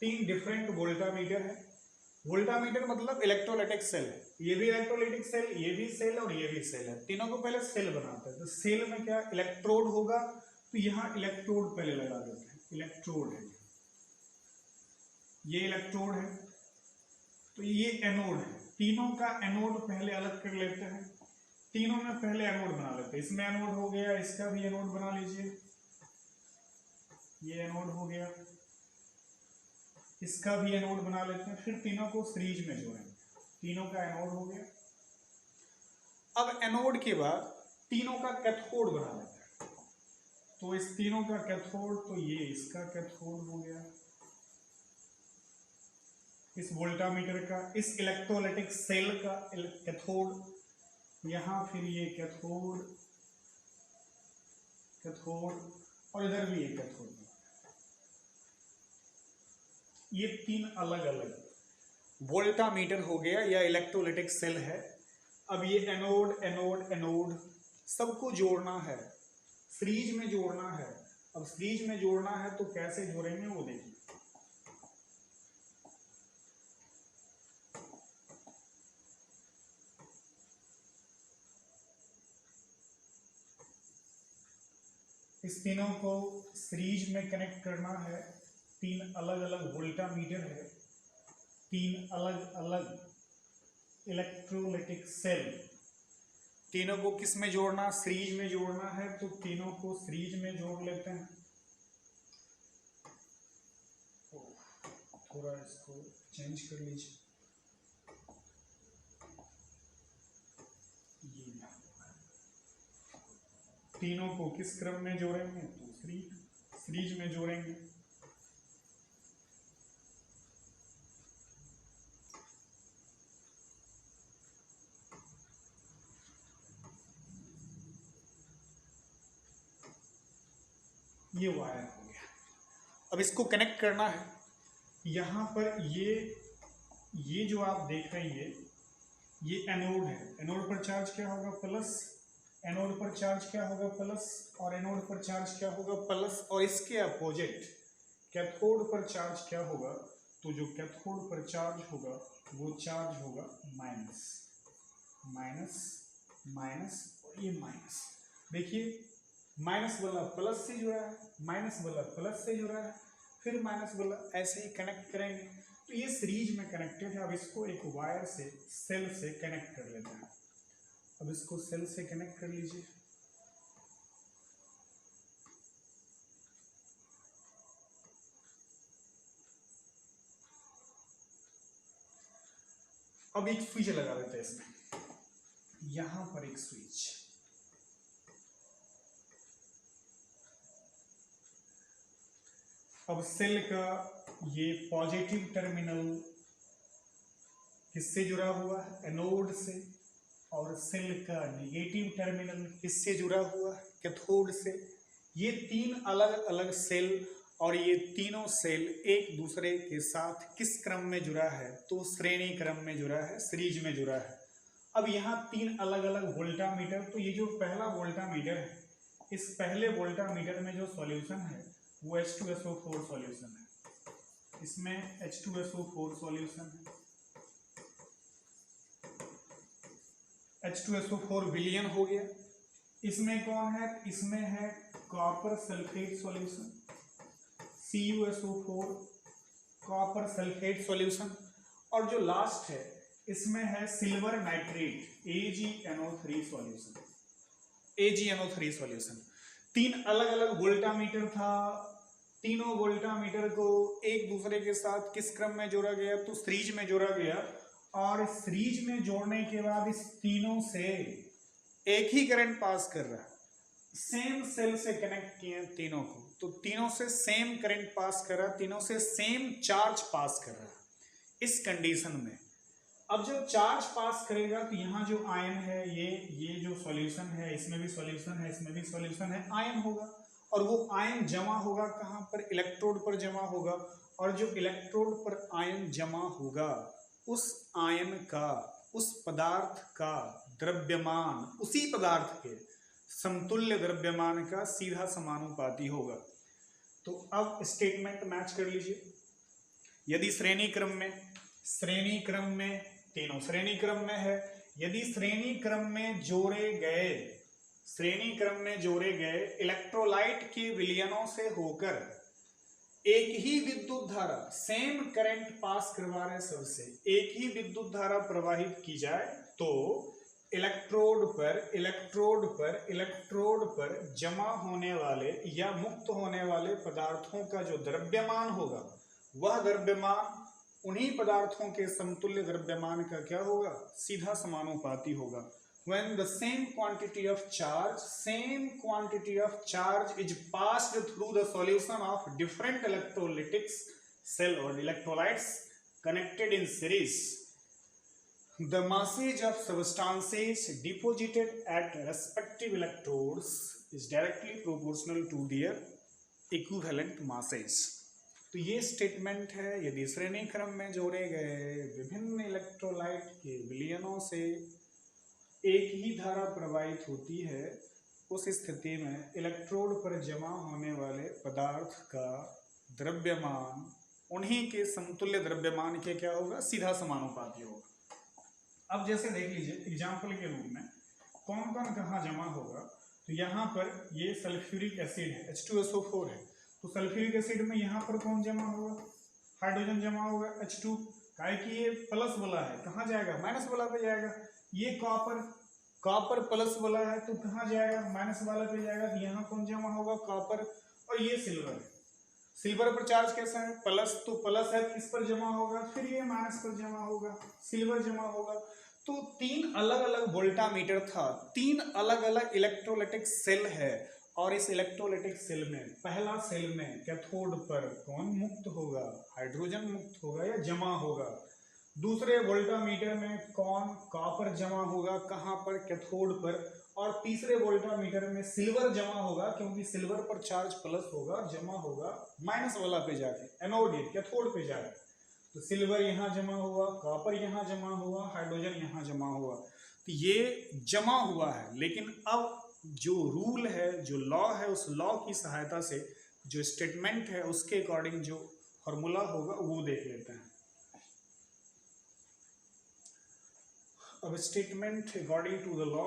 तीन डिफरेंट वोल्टामीटर है। वोल्टामीटर मतलब इलेक्ट्रोलाइटिक सेल है, ये भी इलेक्ट्रोलाइटिक सेल, ये भी सेल और ये भी सेल है, तीनों को पहले सेल बनाते हैं। तो सेल में क्या इलेक्ट्रोड होगा, तो यहाँ इलेक्ट्रोड पहले लगा देते हैं, इलेक्ट्रोड है, ये इलेक्ट्रोड है, तो ये एनोड है, तीनों का एनोड पहले अलग कर लेते हैं, तीनों में पहले एनोड बना लेते हैं। इसमें एनोड हो गया, इसका भी एनोड बना लीजिए, ये एनोड हो गया, इसका भी एनोड बना लेते हैं, फिर तीनों को सीरीज में जोड़ेंगे, तीनों का एनोड हो गया। अब एनोड के बाद तीनों का कैथोड बना लेते हैं, तो इस तीनों का कैथोड, तो ये इसका कैथोड हो गया, इस वोल्टामीटर का, इस इलेक्ट्रोलाइटिक सेल का कैथोड, यहां फिर ये कैथोड, कैथोड, और इधर भी एक कैथोड। ये तीन अलग अलग वोल्टामीटर हो गया या इलेक्ट्रोलाइटिक सेल है। अब ये एनोड एनोड एनोड सबको जोड़ना है, सीरीज में जोड़ना है। अब सीरीज में जोड़ना है तो कैसे जोड़ेंगे वो देखिए। इस तीनों को सीरीज में कनेक्ट करना है, तीन अलग अलग वोल्टामीटर है, तीन अलग अलग इलेक्ट्रोलाइटिक सेल, तीनों को किस में जोड़ना, सीरीज में जोड़ना है, तो तीनों को सीरीज में जोड़ लेते हैं। थोड़ा इसको चेंज कर लीजिए, ये तीनों को किस क्रम में जोड़ेंगे, तो सीरीज में जोड़ेंगे। ये वायर हो गया। अब इसको कनेक्ट करना है, यहां पर ये जो आप देख रहे हैं ये एनोड है, एनोड पर चार्ज क्या होगा, प्लस, एनोड पर चार्ज क्या होगा, प्लस, और एनोड पर चार्ज क्या होगा, प्लस, और इसके अपोजिट कैथोड पर चार्ज क्या होगा, तो जो कैथोड पर चार्ज होगा वो चार्ज होगा माइनस, माइनस, माइनस, और ये माइनस। देखिए माइनस वाला प्लस से जुड़ा है, माइनस वाला प्लस से जुड़ा है, फिर माइनस वाला, ऐसे ही कनेक्ट करेंगे। तो ये सीरीज में कनेक्टेड है। अब इसको एक वायर से, सेल से कनेक्ट कर लेते हैं। अब इसको सेल से कनेक्ट कर लीजिए। अब एक स्विच लगा देते हैं इसमें, यहां पर एक स्विच, अब सेल का ये पॉजिटिव टर्मिनल किससे जुड़ा हुआ है? एनोड से। और सेल का नेगेटिव टर्मिनल किससे जुड़ा हुआ है? कैथोड से। ये तीन अलग अलग सेल, और ये तीनों सेल एक दूसरे के साथ किस क्रम में जुड़ा है? तो श्रेणी क्रम में जुड़ा है, सीरीज में जुड़ा है। अब यहाँ तीन अलग अलग वोल्टामीटर, तो ये जो पहला वोल्टामीटर है, इस पहले वोल्टामीटर में जो सॉल्यूशन है वो H2SO4 सॉल्यूशन है। इसमें H2SO4 सॉल्यूशन है। H2SO4 विलियन हो गया। इसमें कौन है? इसमें है copper sulphate solution, CuSO4 copper sulphate solution. और जो लास्ट है इसमें है silver nitrate, AgNO3 solution, AgNO3 solution. तीन अलग अलग वोल्टामीटर था, तीनों वोल्टामीटर को एक दूसरे के साथ किस क्रम में जोड़ा गया? तो सीरीज में जोड़ा गया। और सीरीज में जोड़ने के बाद इस तीनों से एक ही करंट पास कर रहा है। सेम सेल से कनेक्ट किए तीनों को, तो तीनों से सेम करंट पास कर रहा है, तीनों से सेम चार्ज पास कर रहा है। इस कंडीशन में अब जो चार्ज पास करेगा तो यहाँ जो आयन है, ये जो सॉल्यूशन है, इसमें भी सॉल्यूशन है, इसमें भी सॉल्यूशन है, आयन होगा। और वो आयन जमा होगा कहाँ पर? इलेक्ट्रोड पर जमा होगा। और जो इलेक्ट्रोड पर आयन जमा होगा, उस आयन का, उस पदार्थ का द्रव्यमान उसी पदार्थ के समतुल्य द्रव्यमान का सीधा समानुपाती होगा। तो अब स्टेटमेंट मैच कर लीजिए। यदि श्रेणी क्रम में तीनों श्रेणी क्रम में है, यदि श्रेणी क्रम में जोड़े गए इलेक्ट्रोलाइट के विलयनों से होकर एक ही विद्युत धारा, सेम करंट पास करवा रहे सबसे, एक ही विद्युत धारा प्रवाहित की जाए, तो इलेक्ट्रोड पर जमा होने वाले या मुक्त होने वाले पदार्थों का जो द्रव्यमान होगा, वह द्रव्यमान उन्हीं पदार्थों के समतुल्य द्रव्यमान का क्या होगा? सीधा समानुपाती होगा। When the same quantity of charge is passed through the solution of different electrolytic cell or electrolytes connected in series, the masses of substances deposited at respective electrodes is directly proportional to their equivalent masses. तो ये statement है, यदि श्रेणी क्रम में जोड़े गए विभिन्न इलेक्ट्रोलाइट के विलयनों से एक ही धारा प्रवाहित होती है, उस स्थिति में इलेक्ट्रोड पर जमा होने वाले पदार्थ का द्रव्यमान उन्हीं के समतुल्य द्रव्यमान के क्या होगा? सीधा समानुपाती होगा। अब जैसे देख लीजिए एग्जाम्पल के रूप में कौन कौन कहाँ जमा होगा। तो यहाँ पर ये सल्फ्यूरिक एसिड है, H2SO4 है, तो सल्फ्यूरिक एसिड में यहाँ पर कौन जमा होगा? हाइड्रोजन जमा होगा, H2। काहे कि ये प्लस वाला है, कहाँ जाएगा? माइनस वाला पे जाएगा। ये कॉपर प्लस वाला है, तो कहाँ जाएगा? माइनस वाला पे जाएगा। तो यहाँ कौन जमा होगा? कॉपर। और ये सिल्वर है, सिल्वर पर चार्ज कैसा है? प्लस, तो प्लस है, किस पर जमा होगा? फिर ये माइनस पर जमा होगा, सिल्वर जमा होगा। तो तीन अलग अलग वोल्टामीटर था, तीन अलग अलग इलेक्ट्रोलाइटिक सेल है। और इस इलेक्ट्रोलाइटिक सेल में, पहला सेल में कैथोड पर कौन मुक्त होगा? हाइड्रोजन मुक्त होगा या जमा होगा। दूसरे वोल्टामीटर में कौन? कॉपर जमा होगा, कहाँ पर? कैथोड पर। और तीसरे वोल्टामीटर में सिल्वर जमा होगा, क्योंकि सिल्वर पर चार्ज प्लस होगा, जमा होगा माइनस वाला पे जाके, एनोड कैथोड पे जाके। तो सिल्वर यहाँ जमा हुआ, कॉपर यहाँ जमा हुआ, हाइड्रोजन यहाँ जमा हुआ। तो ये जमा हुआ है। लेकिन अब जो रूल है, जो लॉ है, उस लॉ की सहायता से जो स्टेटमेंट है उसके अकॉर्डिंग जो फॉर्मूला होगा वो देख लेते हैं। अब statement according to the law,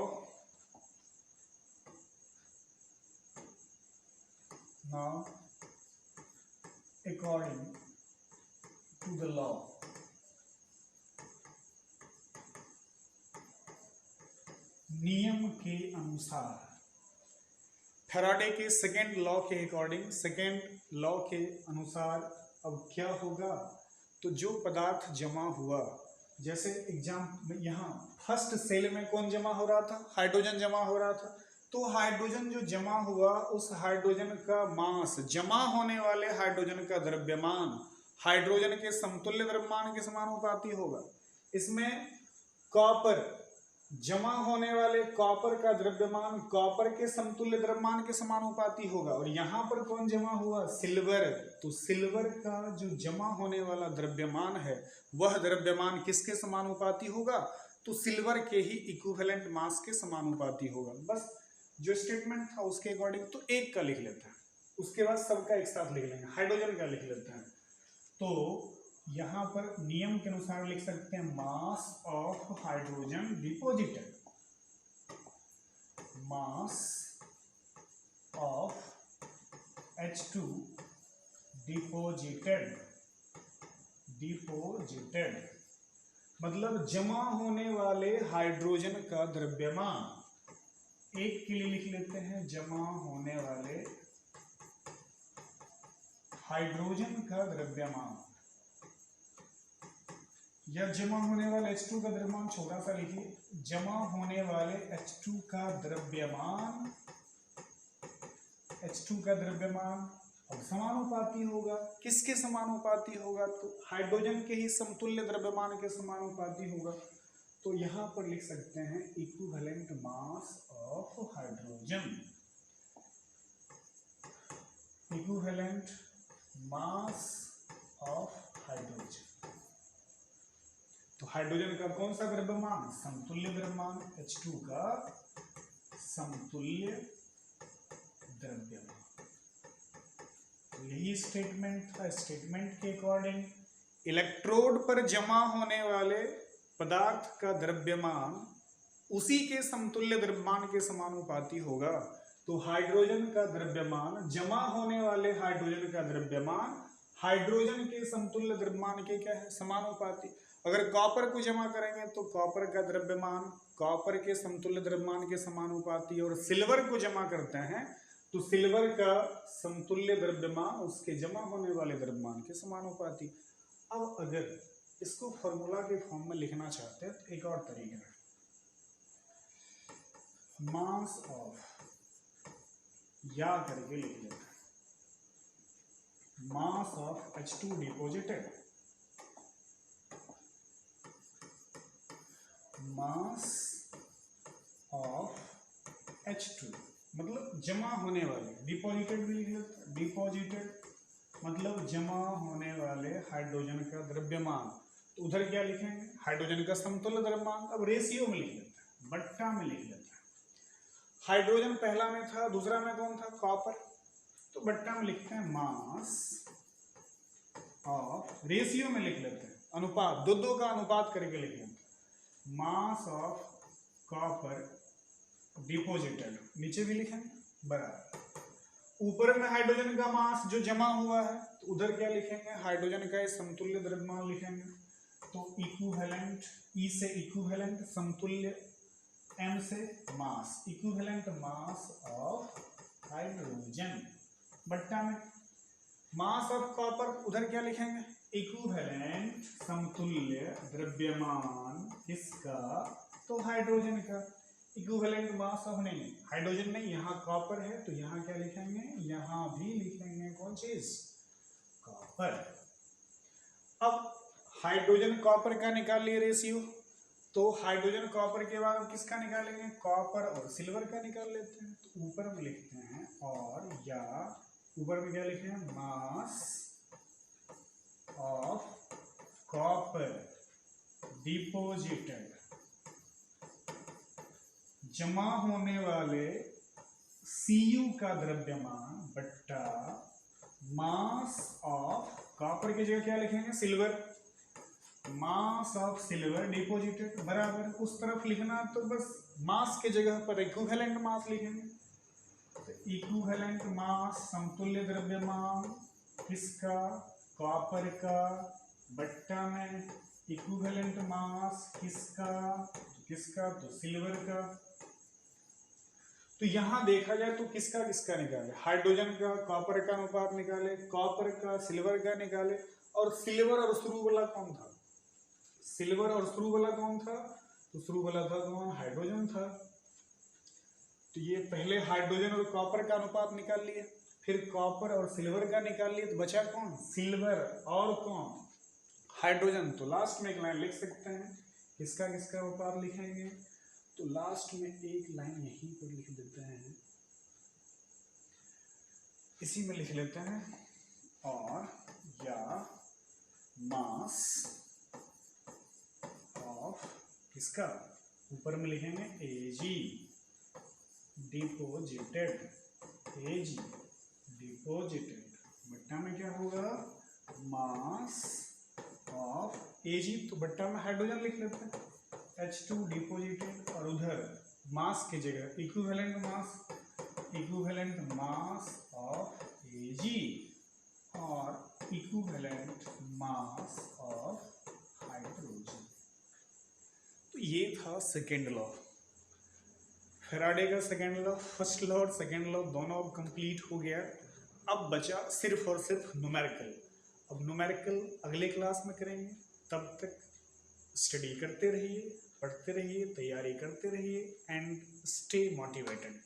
now according to the law, नियम के अनुसार, फैराडे के सेकेंड लॉ के अकॉर्डिंग, सेकेंड लॉ के अनुसार अब क्या होगा? तो जो पदार्थ जमा हुआ, जैसे एग्जाम यहाँ फर्स्ट सेल में कौन जमा हो रहा था? हाइड्रोजन जमा हो रहा था। तो हाइड्रोजन जो जमा हुआ उस हाइड्रोजन का मास, जमा होने वाले हाइड्रोजन का द्रव्यमान हाइड्रोजन के समतुल्य द्रव्यमान के समानुपाती होगा। इसमें कॉपर, जमा होने वाले कॉपर का द्रव्यमान कॉपर के समतुल्य द्रव्यमान के समानुपाती होगा। और यहां पर कौन जमा हुआ? सिल्वर। तो सिल्वर का जो जमा होने वाला द्रव्यमान है वह द्रव्यमान किसके समानुपाती होगा? तो सिल्वर के ही इक्विवेलेंट मास के समानुपाती होगा। बस जो स्टेटमेंट था उसके अकॉर्डिंग तो एक का लिख लेते हैं, उसके बाद सबका एक साथ लिख लेंगे। हाइड्रोजन का लिख लेते हैं। तो यहां पर नियम के अनुसार लिख सकते हैं mass of hydrogen deposited, mass of H2 deposited, deposited मतलब जमा होने वाले हाइड्रोजन का द्रव्यमान। एक के लिए लिख लेते हैं जमा होने वाले हाइड्रोजन का द्रव्यमान, या जमा होने वाले H2 का द्रव्यमान छोटा सा लिखिए, जमा होने वाले H2 का द्रव्यमान, H2 का द्रव्यमान अब समानुपाती होगा। किसके समानुपाती होगा? तो हाइड्रोजन के ही समतुल्य द्रव्यमान के समानुपाती होगा। तो यहां पर लिख सकते हैं equivalent mass of hydrogen, equivalent mass of hydrogen. तो हाइड्रोजन का कौन सा द्रव्यमान? समतुल्य द्रव्यमान, H2 का समतुल्य द्रव्यमान। यही स्टेटमेंट था। स्टेटमेंट के अकॉर्डिंग इलेक्ट्रोड पर जमा होने वाले पदार्थ का द्रव्यमान उसी के समतुल्य द्रव्यमान के समानुपाती होगा। तो हाइड्रोजन का द्रव्यमान, जमा होने वाले हाइड्रोजन का द्रव्यमान हाइड्रोजन के समतुल्य द्रव्यमान के क्या है? समानुपाती। अगर कॉपर को जमा करेंगे तो कॉपर का द्रव्यमान कॉपर के समतुल्य द्रव्यमान के समानुपाती, और सिल्वर को जमा करते हैं तो सिल्वर का समतुल्य द्रव्यमान उसके जमा होने वाले द्रव्यमान के समानुपाती। अब अगर इसको फॉर्मूला के फॉर्म में लिखना चाहते हैं तो एक और तरीका है, मास ऑफ, या करके लिख लेते हैं mass of H2 deposited, mass of H2 मतलब जमा होने वाले, डिपॉजिटेड भी लिख लेते हैं, डिपॉजिटेड मतलब जमा होने वाले हाइड्रोजन का द्रव्यमान। तो उधर क्या लिखेंगे? हाइड्रोजन का समतुल्य द्रव्यमान। अब रेशियो में लिख लेते हैं, बट्टा में लिख लेते हैं। हाइड्रोजन पहला में था, दूसरा में कौन था? कॉपर। तो बट्टा में लिखते हैं मास ऑफ, रेशियो में लिख लेते हैं अनुपात, दो का अनुपात करके लिख लेते हैं, मास ऑफ कॉपर डिपॉजिटेड, नीचे भी लिखेंगे बराबर। ऊपर में हाइड्रोजन का मास जो जमा हुआ है तो उधर क्या लिखेंगे? हाइड्रोजन का समतुल्य द्रव्यमान लिखेंगे। तो इक्विवेलेंट, ई से इक्विवेलेंट, समतुल्य, एम से मास, इक्विवेलेंट मास ऑफ हाइड्रोजन। बट्टा में मास ऑफ कॉपर, उधर क्या लिखेंगे? इक्विवेलेंट समतुल्य द्रव्यमान किसका? तो हाइड्रोजन का। इक्विवेलेंट मास ऑफ, नहीं हाइड्रोजन नहीं, यहाँ कॉपर है तो यहाँ क्या लिखेंगे? यहाँ भी लिखेंगे कौन चीज? कॉपर। अब हाइड्रोजन कॉपर का निकाल लिए रेशियो, तो हाइड्रोजन कॉपर के बाद किसका निकालेंगे? कॉपर और सिल्वर का निकाल लेते हैं। तो ऊपर में लिखते हैं और, या ऊपर में क्या लिखे हैं? मास ऑफ कॉपर डिपॉजिटेड, जमा होने वाले Cu का द्रव्यमान बट्टा मास ऑफ कॉपर की जगह क्या लिखेंगे? Silver, mass of silver deposited बराबर, उस तरफ लिखना तो बस मास के जगह पर इक्विवेलेंट मास लिखेंगे। तो इक्विवेलेंट मास समतुल्य द्रव्यमान किसका? कॉपर का, बट्टा में इक्विवेलेंट मास किसका? किसका? तो सिल्वर का। तो यहां देखा जाए तो किसका किसका निकाले? हाइड्रोजन का कॉपर का अनुपात निकाले, कॉपर का सिल्वर का निकाले, और सिल्वर और शुरू वाला कौन था? सिल्वर और शुरू वाला कौन था? तो शुरू वाला था कौन? हाइड्रोजन था। तो ये पहले हाइड्रोजन और कॉपर का अनुपात निकाल लिए, फिर कॉपर और सिल्वर का निकाल लिए, तो बचा कौन? सिल्वर और कौन? हाइड्रोजन। तो लास्ट में एक लाइन लिख सकते हैं, किसका किसका अनुपात लिखेंगे? तो लास्ट में एक लाइन यहीं पर लिख देते हैं, इसी में लिख लेते हैं, और या मास ऑफ किसका, ऊपर में लिखेंगे Ag डिपोजिटेड, Ag डिपोजिटेड, बट्टा में क्या होगा? मास ऑफ Ag, तो बट्टा में हाइड्रोजन लिख लेते हैं, H2 डिपोजिटेड, और उधर मास की जगह इक्विवेलेंट मास ऑफ Ag और इक्विवेलेंट मास ऑफ हाइड्रोजन। तो ये था सेकेंड लॉ, फैराडे का सेकेंड लॉ। फर्स्ट लॉ और सेकेंड लॉ दोनों अब कंप्लीट हो गया। अब बचा सिर्फ और सिर्फ न्यूमेरिकल। अब न्यूमेरिकल अगले क्लास में करेंगे, तब तक स्टडी करते रहिए, पढ़ते रहिए, तैयारी करते रहिए, एंड स्टे मोटिवेटेड।